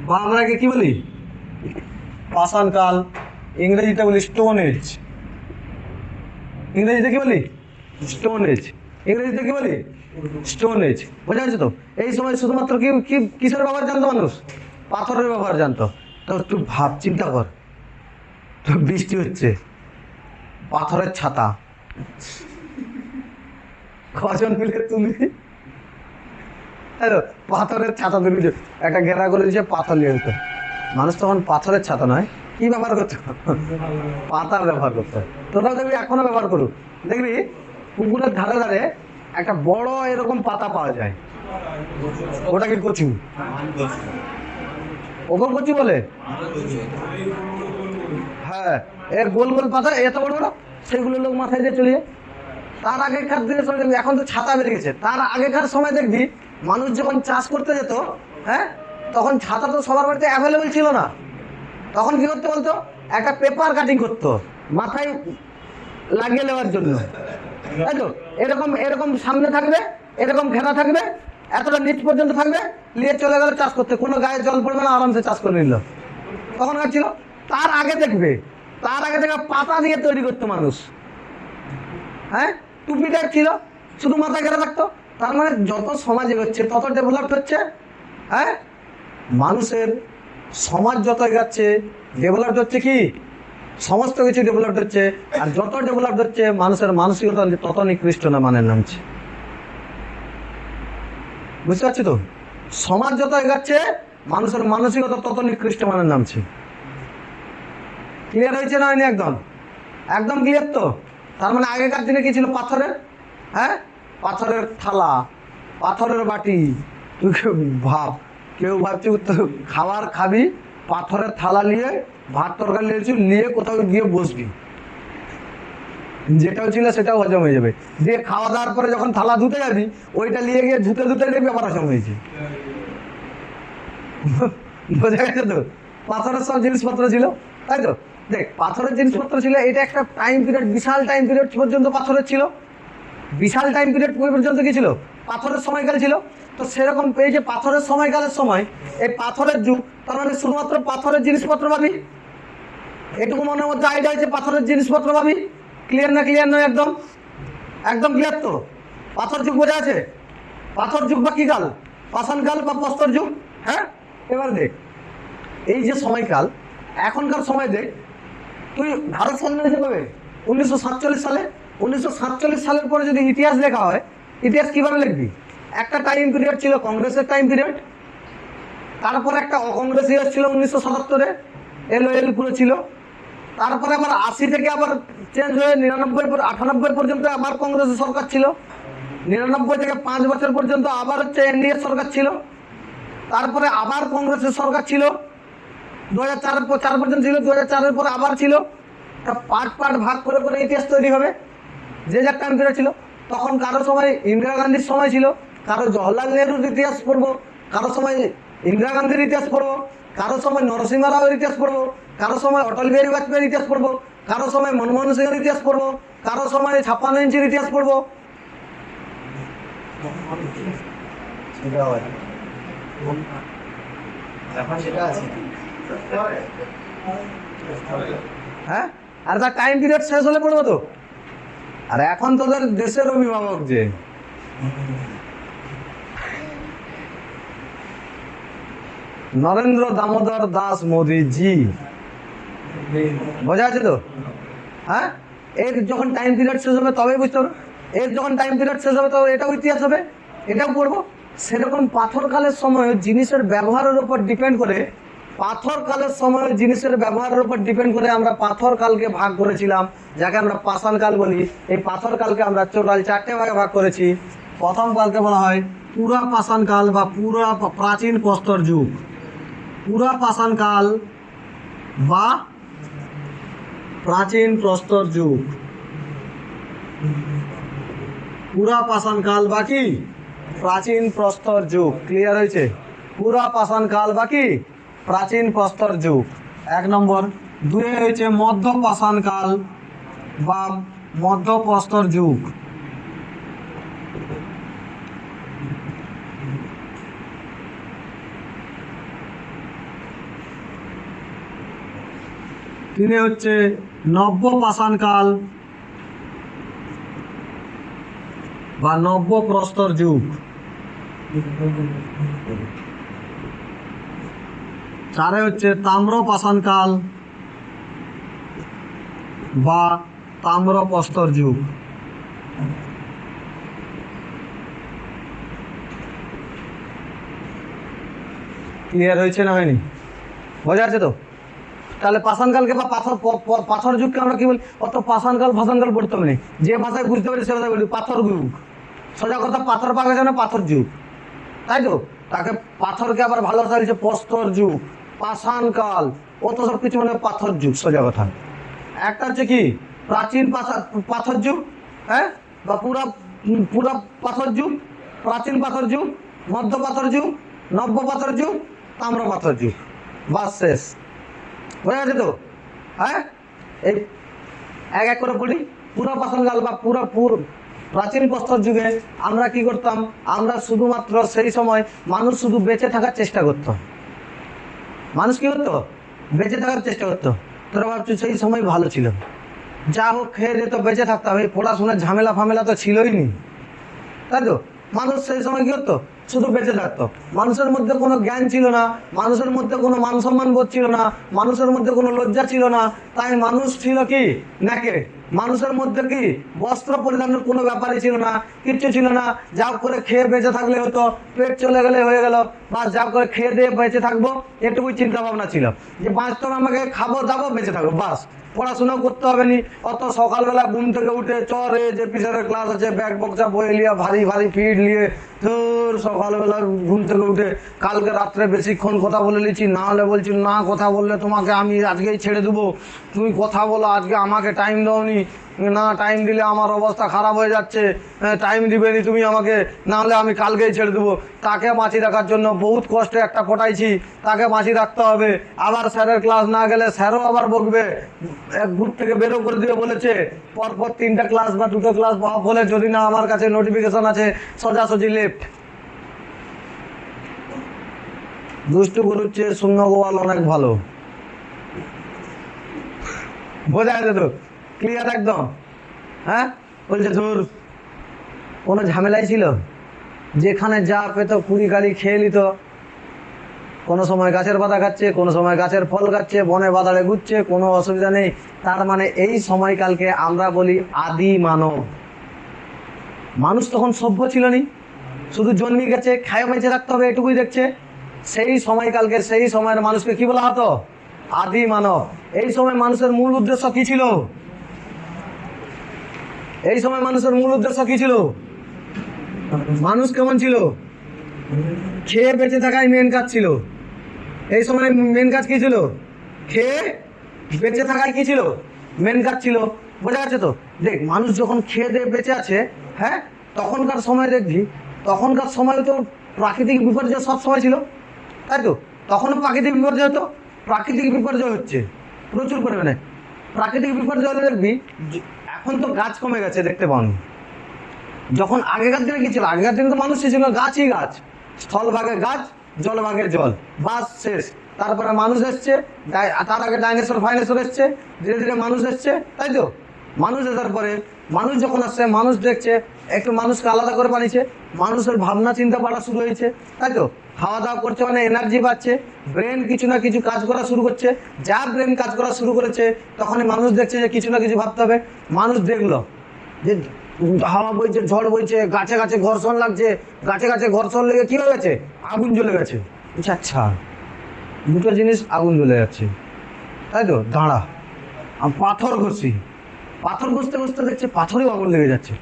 [SPEAKER 1] বা আমরা কি বলি? পাষাণকাল। ইংরেজিতে বলি স্টোন এজ। ইংরেজিতে কি বলি? Stone age. ইংরেজিতে কি বলি? Stone age. বোঝা যাচ্ছে তো? এই সময় শুধুমাত্র কি কি কিসের ব্যবহার জানতো মানুষ? পাথরের ব্যবহার জানতো। তো একটু ভাব, চিন্তা কর, তো বৃষ্টি হচ্ছে, পাথরের ছাতা কজন মিলে তুমি, হ্যালো, পাথরের ছাতা তুমি একটা ঘেরা করে দিয়েছে, পাথর নিয়ে যেত। মানুষ তখন পাথরের ছাতা নয়, কি ব্যবহার করতো? পাতার ব্যবহার করতো। তোরাও দেখবি এখনো ব্যবহার করুক। দেখবি পুকুরের ধারে ধারে একটা বড় এরকম পাতা পাওয়া যায়, ওটাকে কচু। ওকে কচু বলে? হ্যাঁ, এর গোল গোল পাতা এত বড় বড়, সেগুলো লোক মাথায় দিয়ে চলে যায়। তার আগেকার দিনের সময় দেখবি, এখন তো ছাতা বেড়ে গেছে, তার আগেকার সময় দেখবি মানুষ যখন চাষ করতে যেত, হ্যাঁ, তখন ছাতা তো সবার বাড়িতে অ্যাভেলেবেল ছিল না। তখন কি করতে বলতো? একটা পেপার কাটিং করতো মাথায় লাগিয়ে নেওয়ার জন্য, তাই তো। এরকম এরকম সামনে থাকবে, এরকম ঘেরা থাকবে, এতটা নিচ পর্যন্ত থাকবে, নিয়ে চলে গেল চাষ করতে, কোনো গায়ে জল পড়বে না, আরামসে চাষ করে নিল। তখনকার ছিল। তার আগে দেখবে, তার আগে থেকে পাতা দিয়ে তৈরি করতো মানুষ, হ্যাঁ। টুপিটা ছিল, শুধু মাথা ঘেরা থাকতো। তার মানে যত সমাজ এগোচ্ছে তত ডেভেলপ হচ্ছে, হ্যাঁ। মানুষের সমাজ যত এগাচ্ছে ডেভেলপ হচ্ছে, কি সমস্ত কিছু ডেভেলপ হচ্ছে। আর যত ডেভেলপ হচ্ছে মানুষের মানসিকতা তত নিকৃষ্ট না মানের নামছে। বুঝতে পারছি তো? সমাজ যত এগাচ্ছে মানুষের মানসিকতা তত নিকৃষ্ট মানের নামছে। ক্লিয়ার হয়েছে না? হয়নি? একদম একদম ক্লিয়ার তো? তার মানে আগেকার দিনে কি ছিল? পাথরের, হ্যাঁ, পাথরের থালা, পাথরের বাটি। তুই ভাব, কেউ ভাবছি খাবার খাবি, পাথরের থালা নিয়ে ভাত তরকারি নিয়েছি, নিয়ে কোথাও গিয়ে বসবি, যেটাও ছিল সেটাও হজম হয়ে যাবে। দিয়ে খাওয়া দাওয়ার পরে যখন থালা ধুতে যাবি, ওইটা নিয়ে গিয়ে ধুতে ধুতে দেখবি আবার হজম হয়েছে। বোঝা গেছে তো? পাথরের সব জিনিসপত্র ছিল, তাই তো। দেখ, পাথরের জিনিসপত্র ছিল, এটা একটা টাইম পিরিয়ড, বিশাল টাইম পিরিয়ড পর্যন্ত পাথরের ছিল। বিশাল টাইম পিরিয়ড পর্যন্ত কি ছিল? পাথরের সময়কাল ছিল। তো সেরকম এই যে পাথরের সময়কালের সময়, এই পাথরের যুগ, তার মানে শুধুমাত্র পাথরের জিনিসপত্র পাবি। এটুকু মনের মধ্যে আইডিয়া হয়েছে, পাথরের জিনিসপত্র পাবি। ক্লিয়ার না? ক্লিয়ার নয়? একদম একদম ক্লিয়ার তো? পাথর যুগ বোঝা আছে? পাথর যুগ বা কি কাল? পাষাণকাল বা প্রস্তর যুগ, হ্যাঁ। এবার দেখ, এই যে সময়কাল, এখনকার সময় দেখ, তুই ভারত স্বাধীন হয়েছে কবে? 1947 সালে। 1947 সালের পরে যদি ইতিহাস লেখা হয়, ইতিহাস কিভাবে লিখবি? একটা টাইম পিরিয়ড ছিল কংগ্রেসের টাইম পিরিয়ড, তারপরে একটা অকংগ্রেস ইয়ার ছিল 1977-এ, এল পুরো ছিল। তারপরে আবার 80 থেকে আবার চেঞ্জ হয়ে 99 পর্যন্ত আবার কংগ্রেসের সরকার ছিল। 99 থেকে 5 বছর পর্যন্ত আবার হচ্ছে এনডিএ সরকার ছিল। তারপরে আবার কংগ্রেসের সরকার ছিল, 2004 পর্যন্ত ছিল, 2004-এর পরে আবার ছিল। তা পার্ট পার্ট ভাগ করে করে ইতিহাস তৈরি হবে, যে যার টাইম পিরিয়ড ছিল। তখন কারো সময় ইন্দিরা গান্ধীর সময় ছিল, কারো জওহরলাল নেহরুর ইতিহাস পড়বো, কারো সময় ইন্দিরা গান্ধীর ইতিহাস পড়বো, কারো সময় নরসিংহ রাওয়ের ইতিহাস পড়বো, কারো সময় অটল বিহারী বাজপেয়ীর ইতিহাস পড়বো, কারো সময় মনমোহন সিংয়ের ইতিহাস পড়বো, কারো সময় 56 ইঞ্চির ইতিহাস পড়বো। হ্যাঁ, আর তার টাইম পিরিয়ড শেষ হলে পড়বো তো। আর এখন তোদের দেশের অভিভাবক যে নরেন্দ্র দামোদর দাস মোদীজি, বোঝা আছে তো? হ্যাঁ, এর যখন টাইম পিরিয়ড শেষ হবে তবেই বুঝতে পারবো, এর যখন টাইম পিরিয়ড শেষ হবে তবে এটাও ইতিহাস হবে, এটাও পড়বো। সেরকম পাথরকালের সময় জিনিসের ব্যবহারের উপর ডিপেন্ড করে, পাথরকালের সময় জিনিসের ব্যবহারের উপর ডিপেন্ড করে আমরা পাথরকালকে ভাগ করেছিলাম, যাকে আমরা পাষাণকাল বলি। এই পাথরকালকে আমরা টোটাল 4টে ভাগে ভাগ করেছি। প্রথম কালকে বলা হয় পুরা পাষাণকাল বা পুরা প্রাচীন প্রস্তর যুগ। পুরা পাষাণকাল বা প্রাচীন প্রস্তর যুগ, পুরা পাষাণকাল বা কি প্রাচীন প্রস্তর যুগ। ক্লিয়ার হয়েছে? পুরা পাষাণকাল বা কি প্রাচীন প্রস্তর যুগ, 1 নম্বর। 2 হয়েছে মধ্য পাষাণকাল বা মধ্য প্রস্তর যুগ। তিনে হচ্ছে নব্য পাষাণকাল বা নব্য প্রস্তর যুগ। 4 হচ্ছে তাম্র পাষাণকাল বা তাম্র প্রস্তর যুগ। ক্লিয়ার হয়েছে না হয়নি? বোঝা যাচ্ছে তো? তাহলে পাষাণকালকে বা পাথর যুগকে আমরা কি বলি? অত পাষাণকাল ফাষাণকাল পড়তে হবে না, যে ভাষায় বুঝতে পারি সে ভাষায় বলি পাথর যুগ। সোজা কথা, পাথর পাওয়া গেছে না পাথর যুগ, তাই তো? তাকে পাথরকে আবার ভালো কথা হচ্ছে প্রস্তর যুগ, পাষাণকাল, অত সব কিছু মানে পাথর যুগ। সোজা কথা একটা হচ্ছে কি প্রাচীন পাথর যুগ, হ্যাঁ, বা পুরা পুরা পাথর যুগ, প্রাচীন পাথর যুগ, মধ্য পাথর যুগ, নব্য পাথর যুগ, তাম্র পাথর যুগ। বাস শেষ। বোঝা গেছে তো? হ্যাঁ, এই এক এক করে বলি। পুরা পাষাণকাল বা প্রাচীন প্রস্তর যুগে আমরা কি করতাম? আমরা শুধুমাত্র সেই সময় মানুষ শুধু বেঁচে থাকার চেষ্টা করত। মানুষ কি করতো? বেঁচে থাকার চেষ্টা করতো। তোরা ভাবছি সেই সময় ভালো ছিল, যা হোক খেয়ে যেত, বেঁচে থাকতাম, এই পড়াশোনার ঝামেলা ফামেলা তো ছিলই নি, তাই তো? মানুষ সেই সময় কি করতো? শুধু বেঁচে থাকতো। মানুষের মধ্যে কোনো জ্ঞান ছিল না, মানুষের মধ্যে কোনো মান সম্মান বোধ ছিল না, মানুষের মধ্যে কোনো লজ্জা ছিল না। তাই মানুষ ছিল কি নাকে, মানুষের মধ্যে কি বস্ত্র পরিধানের কোনো ব্যাপারই ছিল না, কিচ্ছু ছিল না। যা করে খেয়ে বেঁচে থাকলে হতো, পেট চলে গেলে হয়ে গেল, বা যা করে খেয়ে দিয়ে বেঁচে থাকবো এটুকুই চিন্তা ভাবনা ছিল, যে বাঁচতে আমাকে খাবো দাবো বেঁচে থাকবো, বাস। পড়াশোনা করতে হবে নি, অত সকালবেলা ঘুম থেকে উঠে চরে যে পিছনের ক্লাস আছে, ব্যাগ বক্সা বই নিয়ে ভারী ভারী ফিড নিয়ে তোর সকালবেলা ঘুম থেকে উঠে কালকে রাত্রে বেশিক্ষণ কথা বলে নিচ্ছি, না হলে বলছি না কথা বললে তোমাকে আমি আজকেই ছেড়ে দেবো, তুমি কথা বলো, আজকে আমাকে টাইম দাওনি, না টাইম দিলে আমার অবস্থা খারাপ হয়ে যাচ্ছে, টাইম দিবে নি তুমি আমাকে, না হলে আমি কালকেই ছেড়ে দেবো। তাকে বাঁচিয়ে রাখার জন্য বহুত কষ্টে একটা পটাইছি, তাকে বাঁচিয়ে রাখতে হবে। আবার স্যারের ক্লাস না গেলে স্যারও আবার বকবে, এক গ্রুপ থেকে বেরো করে দিয়ে বলেছে, পরপর 3টা ক্লাস বা 2টো ক্লাস বলে যদি না আমার কাছে নোটিফিকেশন আছে সোজাসুজি লেফট। দুষ্টু করুচ্ছে শূন্য গোয়াল অনেক ভালো। বোঝা গেছে তো? ক্লিয়ার একদম? হ্যাঁ, বলছে ধর কোনো ঝামেলাই ছিল, যেখানে যা পেতো কুড়ি গাড়ি খেয়ে নিত। কোনো সময় গাছের পাতা খাচ্ছে, কোনো সময় গাছের ফল খাচ্ছে, বনে বাদারে ঘুরছে, কোনো অসুবিধা নেই। তার মানে এই সময়কালকে আমরা বলি আদি মানব। মানুষ তখন সভ্য ছিল নি, শুধু জন্মে গেছে, খায় বেঁচে থাকতে হবে এটুকুই দেখছে। সেই সময়কালকে, সেই সময়ের মানুষকে কি বলা হতো? আদি মানব। এই সময় মানুষের মূল উদ্দেশ্য কি ছিল? এই সময় মানুষের মূল উদ্দেশ্য কি ছিল? মানুষ কেমন ছিল? খেয়ে বেঁচে থাকাই মেন কাজ ছিল। এই সময় মেন কাজ কি ছিল? খেয়ে বেঁচে থাকাই কি ছিল? মেন কাজ ছিল। বোঝা যাচ্ছে তো? দেখ, মানুষ যখন খেয়ে দিয়ে বেঁচে আছে, হ্যাঁ, তখনকার সময় দেখবি, তখনকার সময় তো প্রাকৃতিক বিপর্যয় সব সময় ছিল, তাই তো? তখনও প্রাকৃতিক বিপর্যয় হতো, প্রাকৃতিক বিপর্যয় হচ্ছে প্রচুর পরিমাণে। প্রাকৃতিক বিপর্যয় দেখবি, এখন তো গাছ কমে গেছে, দেখতে পাওনি। যখন আগেকার দিনে কি ছিল? আগেকার দিনে তো মানুষ ছিল গাছই গাছ, স্থলভাগে গাছ, জলভাগে জল, বাস শেষ। তারপরে মানুষ এসছে, তার আগে ডাইনোসর ফাইনোসর এসছে, ধীরে ধীরে মানুষ এসছে, তাই তো? মানুষ আসার পরে মানুষ যখন আসছে, মানুষ দেখছে, একটু মানুষকে আলাদা করে বানিয়েছে, মানুষের ভাবনা চিন্তা বাড়া শুরু হয়েছে, তাই তো? খাওয়া দাওয়া করছে মানে এনার্জি পাচ্ছে, ব্রেন কিছু না কিছু কাজ করা শুরু করছে। যা ব্রেন কাজ করা শুরু করেছে তখনই মানুষ দেখছে যে কিছু না কিছু ভাবতে হবে। মানুষ দেখলো যে হাওয়া বইছে, ঝড় বইছে, গাছে গাছে ঘর্ষণ লাগছে, গাছে গাছে ঘর্ষণ লেগে কি হয়ে গেছে, আগুন জ্বলে গেছে। আচ্ছা আচ্ছা, দুটো জিনিস আগুন জ্বলে যাচ্ছে, তাই তো? দাঁড়া, আমি পাথর ঘষি, পাথর ঘষতে ঘষতে দেখছে পাথরেও আগুন লেগে যাচ্ছে।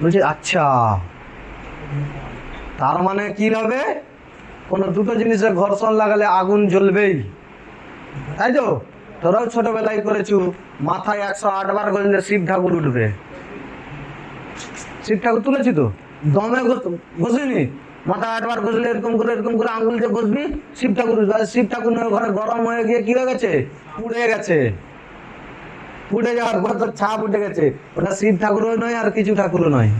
[SPEAKER 1] বলছে আচ্ছা, তার মানে কি হবে, কোনো দুটো জিনিসের ঘর্ষণ লাগালে আগুন জ্বলবেই, তাই তো? তোরাও ছোটবেলায় করেছু, মাথায় 108 বার গজলে শিব ঠাকুর উঠবে। শিব ঠাকুর তুলেছি তো, দমে ঘষিনি, মাথা 8 বার ঘষলে এরকম করে আঙুল দিয়ে ঘষবি, শিব ঠাকুর উঠবে। শিব ঠাকুর নয়, ঘরে গরম হয়ে গিয়ে কি হয়ে গেছে, পুড়ে গেছে। পুড়ে যাওয়ার পর তোর ছাপ উঠে গেছে। ওটা শিব ঠাকুরও নয় আর কিছু ঠাকুরও নয়।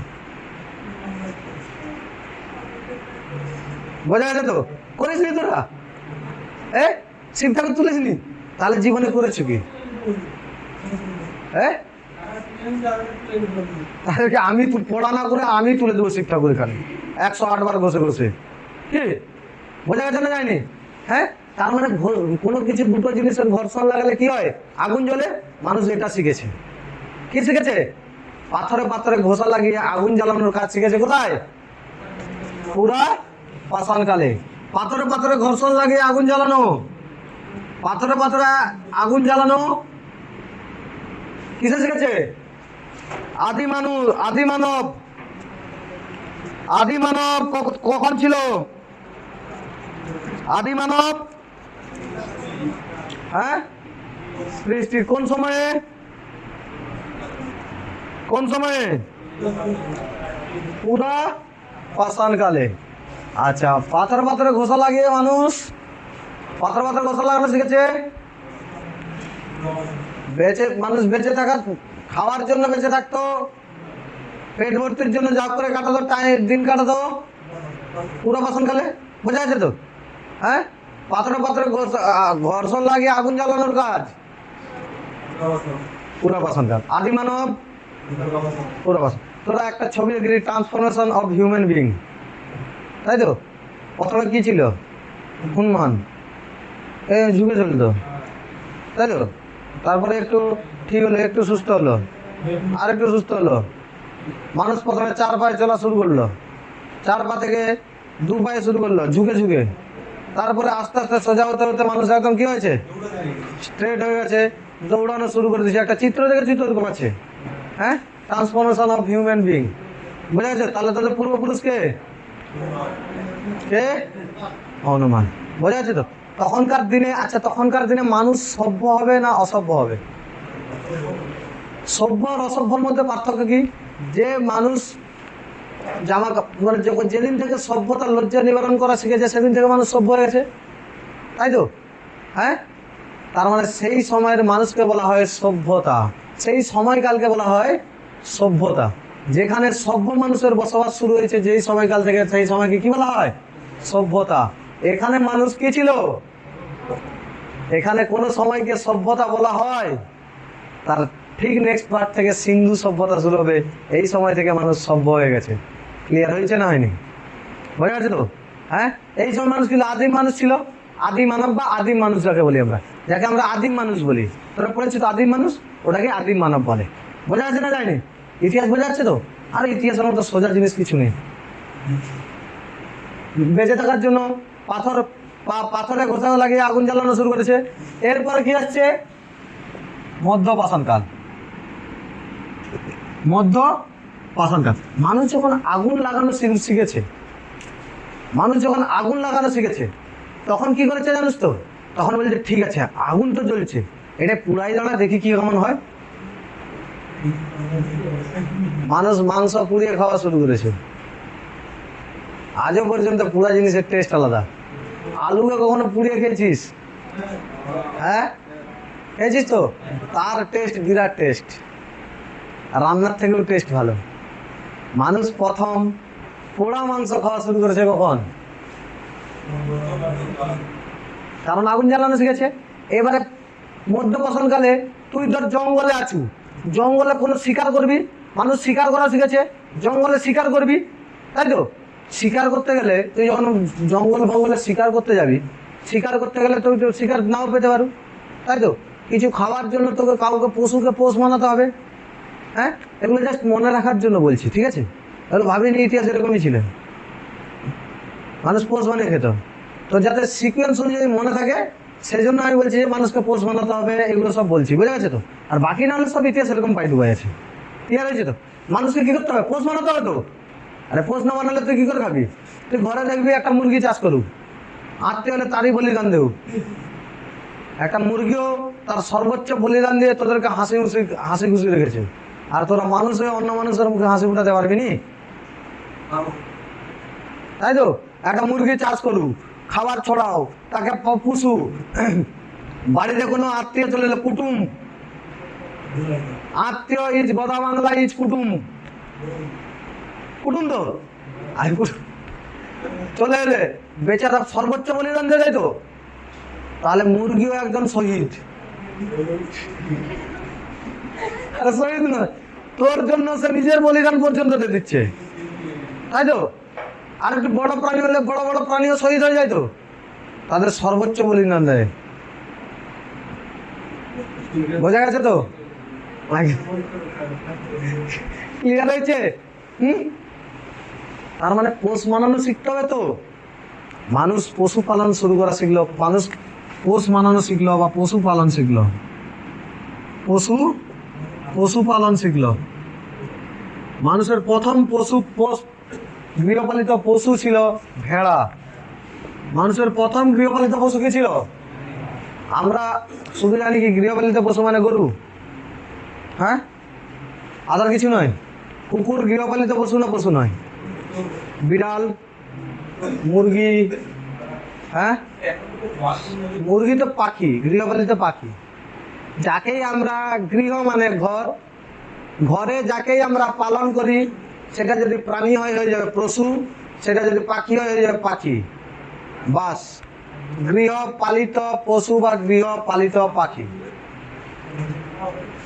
[SPEAKER 1] বোঝা গেছে তো? করিসনি তোরা? শিব ঠাকুর তুলেছিলি? তাহলে জীবনে করেছো কি? তাদেরকে আমি পড়া না করে আমি তুলে দেবো শিব ঠাকুর এখানে 108 বার বসে বসে। কি বোঝা গেছে না? যায়নি? হ্যাঁ, তার মানে কোনো কিছু দুটো জিনিসের ঘর্ষণ লাগালে কি হয়, আগুন জ্বলে। মানুষ এটা শিখেছে। কি শিখেছে? পাথরে পাথরে ঘষা লাগিয়ে আগুন জ্বালানোর কাজ শিখেছে। কোথায়? পুরা পাষাণ কালে পাথরে পাথরে ঘর্ষণ লাগিয়ে আগুন জ্বালানো, পাথরে পাথরে আগুন জ্বালানো কিসে শিখেছে? আদি মানুষ, আদি মানব। আদি মানব কখন ছিল? আদি মানব হ্যাঁ, সৃষ্টির কোন সময়ে? কোন সময়ে? পুরা পাষাণ কালে। আচ্ছা, পাথর পাথরে ঘষা লাগিয়ে মানুষ পাথর পাথর ঘষা লাগানো শিখেছে। মানুষ বেঁচে থাকার, খাওয়ার জন্য বেঁচে থাকতো, পেট ভর্তির জন্য যা করে কাটাতো, দিন কাটাতো পুরো পাষাণ কালে। বোঝা যাচ্ছে তো? হ্যাঁ, পাথরে পাথরে ঘর্ষণ লাগিয়ে আগুন জ্বালানোর কাজ পুরো পাষাণ কাল। আদি মানব পুরো পাষাণ। তোরা একটা ছবি দেখলি, ট্রান্সফরমেশন অফ হিউম্যান বিং, তাই তো? প্রথমে কি ছিল? হনুমান, ঝুঁকে চলতো, তাই তো? তারপরে একটু ঠিক হলো, একটু সুস্থ হলো, আর একটু সুস্থ হলো। মানুষ প্রথমে 4 পায়ে চলা শুরু করলো, 4 পা থেকে 2 পায়ে শুরু করলো, ঝুঁকে ঝুঁকে। তারপরে আস্তে আস্তে সোজা হতে হতে মানুষ একদম কি হয়েছে, স্ট্রেট হয়ে গেছে, দৌড়ানো শুরু করে দিয়েছে। একটা চিত্র দেখে চিত্র ওরকম আছে। হ্যাঁ, ট্রান্সফরমেশন অফ হিউম্যান বিং। বোঝা যাচ্ছে? তাহলে তাদের পূর্বপুরুষ কে? হনুমান। বোঝা যাচ্ছে তো? তখনকার দিনে, আচ্ছা তখনকার দিনে মানুষ সভ্য হবে না অসভ্য হবে? সভ্য আর অসভ্যর মধ্যে পার্থক্য কি? যে মানুষ জামা মানে যেদিন থেকে সভ্যতার লজ্জা নিবারণ করা শিখেছে সেদিন থেকে মানুষ সভ্য হয়ে গেছে, তাই তো? হ্যাঁ, তার মানে সেই সময়ের মানুষকে বলা হয় সভ্যতা, সেই সময়কালকে বলা হয় সভ্যতা। যেখানে সভ্য মানুষের বসবাস শুরু হয়েছে যেই সময়কাল থেকে, সেই সময়কে কি বলা হয়? সভ্যতা। এখানে মানুষ কি ছিল? এখানে কোনো সময়কে সভ্যতা বলা হয়? তার ঠিক নেক্সট পার্ট থেকে সিন্ধু সভ্যতা শুরু হবে। এই সময় থেকে মানুষ সভ্য হয়ে গেছে। ক্লিয়ার হয়েছে না হয়নি? বোঝা গেছে তো? হ্যাঁ, এই সময় মানুষ ছিল, আদিম মানুষ ছিল। আদিম মানব বা আদিম মানুষ যাকে বলি আমরা, যাকে আমরা আদিম মানুষ বলি। তোরা পড়েছি তো আদিম মানুষ, ওটাকে আদিম মানব বলে। বোঝা যাচ্ছে না যায়নি? ইতিহাস বোঝা যাচ্ছে তো? আর ইতিহাসের মতো সোজা জিনিস কিছু নেই। বেঁচে থাকার জন্য পাথরে ঘষা লাগিয়ে আগুন জ্বালানো শুরু করেছে। এরপরে কি আসছে? মধ্য পাষাণ কাল। মধ্য পাষাণ কাল। মানুষ যখন আগুন লাগানো শিখেছে, মানুষ যখন আগুন লাগানো শিখেছে তখন কি করেছে জানিস তো? তখন বলছে ঠিক আছে, আগুন তো জ্বলছে, এটা পুরাই দাঁড়া, দেখি কি কেমন হয়। মানুষ মাংস পুড়িয়ে খাওয়া শুরু করেছে। আজও পর্যন্ত পুরা জিনিসের টেস্ট আলাদা। আলুকে কখনো পুড়িয়ে খেয়েছিস? হ্যাঁ, খেয়েছিস তো? তার টেস্ট বিরাট টেস্ট, রান্নার থেকেও টেস্ট ভালো। মানুষ প্রথম পোড়া মাংস খাওয়া শুরু করেছে কখন? কারণ আগুন জ্বালানো শিখেছে। এবারে মধ্য পাষাণ কালে তুই ধর জঙ্গলে আছু, জঙ্গলে কোনো শিকার করবি, মানুষ শিকার করা শিখেছে, জঙ্গলে শিকার করবি, তাই তো? শিকার করতে গেলে তুই যখন জঙ্গল ফঙ্গলে শিকার করতে যাবি, শিকার করতে গেলে তুই তো শিকার নাও পেতে পারো, তাই তো? কিছু খাওয়ার জন্য তোকে কাউকে পশুকে পোষ মানাতে হবে। হ্যাঁ, এগুলো জাস্ট মনে রাখার জন্য বলছি, ঠিক আছে? তাহলে ভাবিনি ইতিহাস এরকমই ছিল, মানুষ পোষ বানিয়ে খেত। তো যাতে সিকোয়েন্স অনুযায়ী মনে থাকে সেই জন্য আমি বলছি যে মানুষকে পোষ বানাতে হবে, এগুলো সব বলছি, বুঝা গেছে তো? আর বাকি না হলে সব ইতিহাস এরকম পাই ডুবাই আছে, ক্লিয়ার হয়েছে তো? মানুষকে কী করতে হবে? পোষ বানাতে হবে তো। আরে পোষ না বানালে তুই কী করে খাবি? তুই ঘরে দেখবি একটা মুরগি চাষ করুক, আত্মীয় হলে তারই বলিদান দেব। একটা মুরগিও তার সর্বোচ্চ বলিদান দিয়ে তোদেরকে হাসি খুশি রেখেছে, আর তোরা মানুষ হয়ে অন্য মানুষের মুখে হাসি ফুটাতে পারবি নি, তাই তো? একটা মুরগি চাষ করুক, খাবার ছড়াও, তাকে পুষু, বাড়িতে কোনো আত্মীয় চলে এলো, কুটুম, আত্মীয় ইজ গদা বাংলা ইজ কুটুম, কুটুম তো, আর চলে এলে বেচারা সর্বোচ্চ বলিদান দিয়ে যায় তো, তাহলে মুরগিও একজন শহীদ। আরে শহীদ নয়, তোর জন্য সে নিজের বলিদান পর্যন্ত দিয়ে দিচ্ছে, তাই তো? আর একটু বড় প্রাণী হলে বড় বড় প্রাণীও শহীদ হয়ে যায় তো, তাদের সর্বোচ্চ বলিদান দেয়, বোঝা গেছে তো? ক্লিয়ার হয়েছে? তার মানে পোষ মানানো শিখতে হবে তো। মানুষ পশুপালন শুরু করা শিখলো, মানুষ পোষ মানানো শিখলো বা পশুপালন শিখলো, পশুপালন শিখলো। মানুষের প্রথম গৃহপালিত পশু ছিল ভেড়া। মানুষের প্রথম গৃহপালিত পশু কি ছিল? আমরা শুধু জানি কি গৃহপালিত পশু মানে গরু, হ্যাঁ, আদার কিছু নয়। কুকুর গৃহপালিত পশু না? পশু নয়। বিড়াল, মুরগি, হ্যাঁ, মুরগি তো পাখি, গৃহপালিত পাখি। যাকেই আমরা গৃহ মানে ঘর, ঘরে যাকেই আমরা পালন করি সেটা যদি প্রাণী হয় হয়ে যাবে পশু, সেটা যদি পাখি হয় হয়ে যাবে পাখি। বাস, গৃহপালিত পশু বা গৃহপালিত পাখি।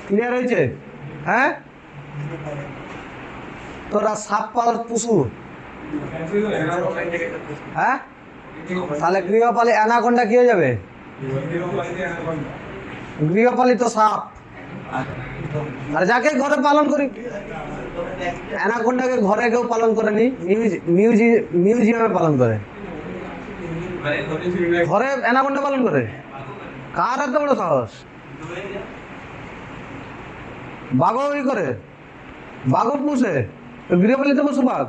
[SPEAKER 1] ক্লিয়ার হয়েছে? হ্যাঁ, তোরা সাপ পাল পশু, হ্যাঁ, তাহলে গৃহপালিত অ্যানাকোন্ডা কি হয়ে যাবে? গৃহপালিত সাপ। আর যাকে ঘরে পালন করি, অ্যানাকোন্ডাকে ঘরে কেউ পালন করেনি, মিউজিয়ামে পালন করে। ঘরে অ্যানাকোন্ডা পালন করে? কার এত বড় সাহস? বাঘও ই করে, বাঘও পুষে, গৃহপালিত পশু বাঘ।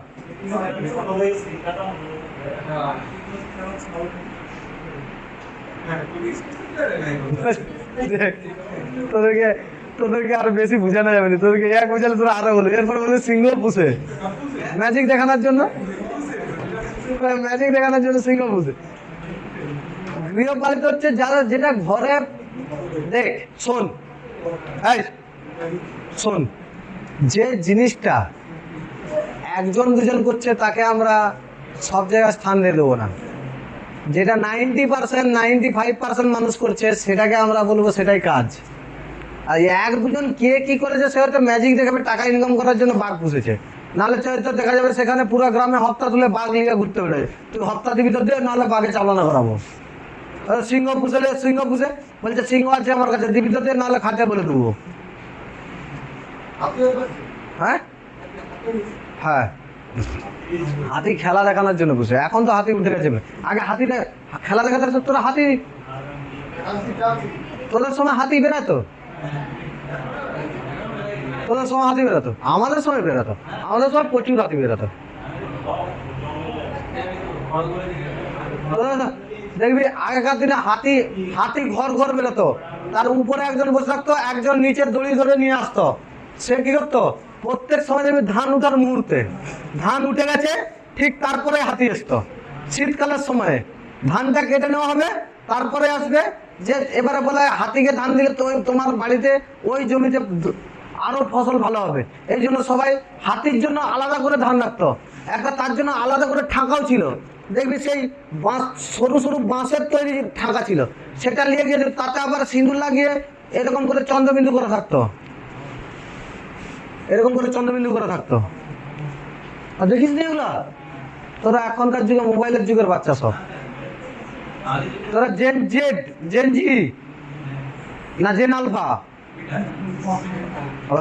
[SPEAKER 1] তোদেরকে আরো বেশি বোঝানো যাবে না, তোদেরকে এক বোঝালে তোরা আরো বলে, এরপরে বলে সিংহ পুষে, ম্যাজিক দেখানোর জন্য, ম্যাজিক দেখানোর জন্য সিংহ পুষে। গৃহপালিত হচ্ছে যারা, যেটা ঘরে, দেখ শোন, শোন, যে জিনিসটা একজন দুজন করছে তাকে আমরা সব জায়গায় স্থান দিয়ে দেবো না। যেটা 90%, 95% মানুষ করছে সেটাকে আমরা বলবো সেটাই কাজ। আর এক দুজন কে কি করেছে সে হয়তো ম্যাজিক দেখাবে, টাকা ইনকাম করার জন্য বাঘ পুষেছে, নাহলে হয়তো দেখা যাবে সেখানে পুরো গ্রামে হপ্তা তুলে বাঘ নিয়ে ঘুরতে বেড়ে, তুই হপ্তা দিবি তো দে, নাহলে বাঘে চালনা করাবো। সিংহ পুষে, সিংহ পুষে বলছে সিংহ আছে আমার কাছে, দিবি তো দে, নাহলে খাটে বলে দেবো। হ্যাঁ, হ্যাঁ, হাতি খেলা দেখানোর জন্য পুষে। এখন তো হাতি উঠে গেছে, আগে হাতিটা খেলা দেখাতে তোরা হাতি, তোদের সময় হাতি বেরাতো, তোদের সময় হাতি বেরাতো, আমাদের সময় বেরাতো, আমাদের সময় প্রচুর হাতি বেরাতো। দেখবি আগেকার দিনে হাতি হাতি ঘর ঘর বেরোতো, তার উপরে একজন বসে থাকতো, একজন নিচের দড়ি ধরে নিয়ে আসতো। সে কি করতো? প্রত্যেক সময় দেখবি ধান উঠার মুহূর্তে, ধান উঠে গেছে ঠিক তারপরে হাতি আসতো। শীতকালের সময়ে ধানটা কেটে নেওয়া হবে, তারপরে আসবে যে এবারে বলে হাতিকে ধান দিলে তোমার বাড়িতে ওই জমিতে আরো ফসল ভালো হবে। এই জন্য সবাই হাতির জন্য আলাদা করে ধান রাখতো, একটা তার জন্য আলাদা করে ঠাঁকাও ছিল। দেখবি সেই বাঁশ, সরু সরু বাঁশের তৈরি ঠাঁকা ছিল, সেটা নিয়ে গিয়ে তাতে আবার সিঁদুর লাগিয়ে এরকম করে চন্দ্রবিন্দু করে থাকতো, এরকম করে চন্দ্রবিন্দু করে থাকতো। আর দেখিস নি এগুলা? তোরা এখনকার যুগে মোবাইলের যুগের বাচ্চা সব। তোরা জেন জেড, জেন জি না জেন আলফা?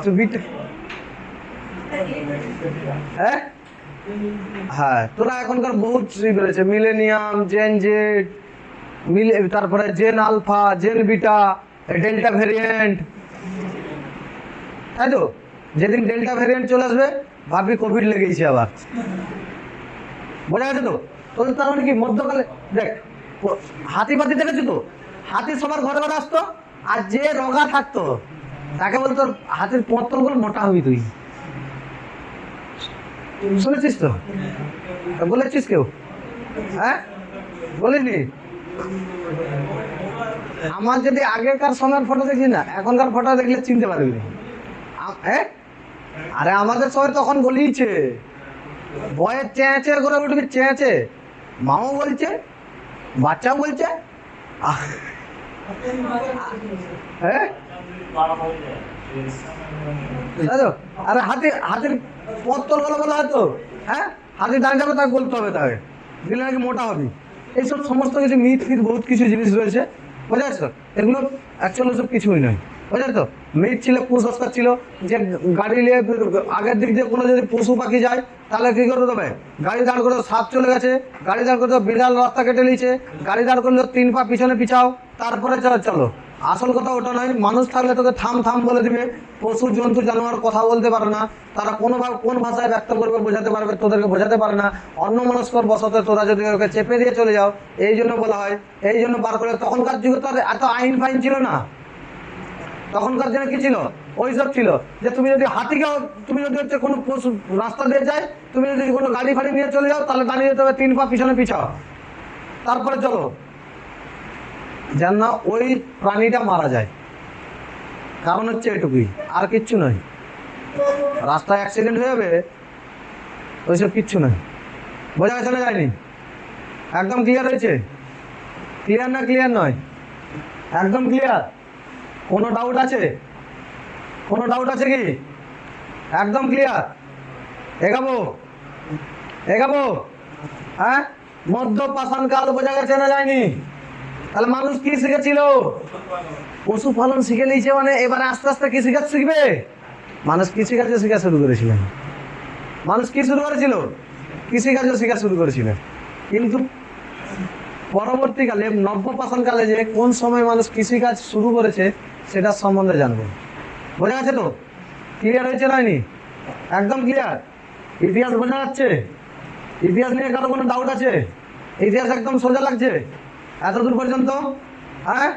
[SPEAKER 1] তুই বিট, হ্যাঁ হ্যাঁ, তোরা এখনকার বহুত বেড়েছে, মিলেনিয়াম, জেন জেড, তারপরে gen alpha, gen beta, delta variant, তাই তো? যেদিন ডেল্টা ভেরিয়েন্ট চলে আসবে ভাবি কোভিড লেগেছে আবার। বোঝা গেছে তো? তোদের তার মানে কি মধ্যকালে দেখ, হাতি পাতি দেখেছো তো? হাতি সবার ঘরে ঘরে আসতো, আর যে রোগা থাকতো তাকে বলতো হাতির পত্তলগুলো মোটা হবি তুই। শুনেছিস তো? বলেছিস কেউ? হ্যাঁ বলিনি? আমার যদি আগেকার সময়ের ফটো দেখি না, এখনকার ফটো দেখলে চিনতে পারবি না। হ্যাঁ, আরে আমাদের সময় তখন বলিয়েছে, বয়ের চেঁচে করে উঠবি, চেঁচে মাও বলছে, বাচ্চাও বলছে। হ্যাঁ, আরে হাতির পত্তল বলে বলা হয়তো। হ্যাঁ, হাতি দাঁড়িয়ে যাবে তাকে বলতে হবে, তাকে দিলে নাকি মোটা হবি। এইসব সমস্ত কিছু মিথ ফিথ বহুত কিছু জিনিস রয়েছে, বোঝা যাচ্ছে তো? এগুলো অ্যাকচুয়ালি সব কিছুই নয়, বোঝা তো? মিথ ছিল, কুসংস্কার ছিল যে গাড়ি নিয়ে আগের দিক দিয়ে কোনো যদি পশু পাখি যায় তাহলে কী করতে হবে? গাড়ি দাঁড় করে সাপ চলে গেছে, গাড়ি দাঁড় করতে বিড়াল রাস্তা কেটে নিয়েছে, গাড়ি দাঁড় করলে 3 পা পিছনে পিছাও, তারপরে চলো। আসল কথা ওটা নয়। মানুষ থাকলে তোকে থাম থাম বলে দিবে। পশু জন্তু জানোয়ার কথা বলতে পারে না, তারা কোনোভাবে কোন ভাষায় ব্যক্ত করবে বোঝাতে পারবে, তোদেরকে বোঝাতে পারে না। অন্য মনস্কর বসতে তোরা যদি ওকে চেপে দিয়ে চলে যাও, এই জন্য বলা হয়, এই জন্য বার করে। তখনকার যুগে তো এত আইন ফাইন ছিল না। তখনকার দিনে কি ছিল? ওইসব ছিল যে তুমি যদি হাতিকেও, তুমি যদি হচ্ছে কোনো পশু রাস্তা দিয়ে যায়, তুমি যদি কোনো গাড়ি ফাড়ি নিয়ে চলে যাও, তাহলে দাঁড়িয়ে যেতে হবে 3 পা পিছনে পিছাও, তারপরে চলো, যেন না ওই প্রাণীটা মারা যায়। কারণ হচ্ছে এটুকুই, আর কিচ্ছু নয়। রাস্তায় অ্যাক্সিডেন্ট হয়ে যাবে, ওইসব কিচ্ছু নয়। বোঝা গেছে না? যায়নি? একদম ক্লিয়ার হয়েছে? ক্লিয়ার না ক্লিয়ার নয়? একদম ক্লিয়ার? কোনো ডাউট আছে? কোনো ডাউট আছে কি? একদম ক্লিয়ার? এগাবো এগাবো? হ্যাঁ, মধ্য পাষাণ কাল বোঝা গেছে না যায়নি? তাহলে মানুষ কি শিখেছিল? পশুপালন শিখে নিয়েছে, মানে এবারে আস্তে আস্তে কৃষিকাজ শিখবে। মানুষ কৃষিকাজও শেখা শুরু করেছিলেন। মানুষ কি শুরু করেছিল? কৃষিকাজও শেখা শুরু করেছিলেন। কিন্তু পরবর্তীকালে নব্য পাষাণ কালে যে কোন সময় মানুষ কৃষিকাজ শুরু করেছে সেটার সম্বন্ধে জানবো। বোঝা গেছে তো? ক্লিয়ার হয়েছে নয়নি? একদম ক্লিয়ার? ইতিহাস বোঝা যাচ্ছে? ইতিহাস নিয়ে কারো কোনো ডাউট আছে? ইতিহাস একদম সোজা লাগছে এত দূর পর্যন্ত? হ্যাঁ।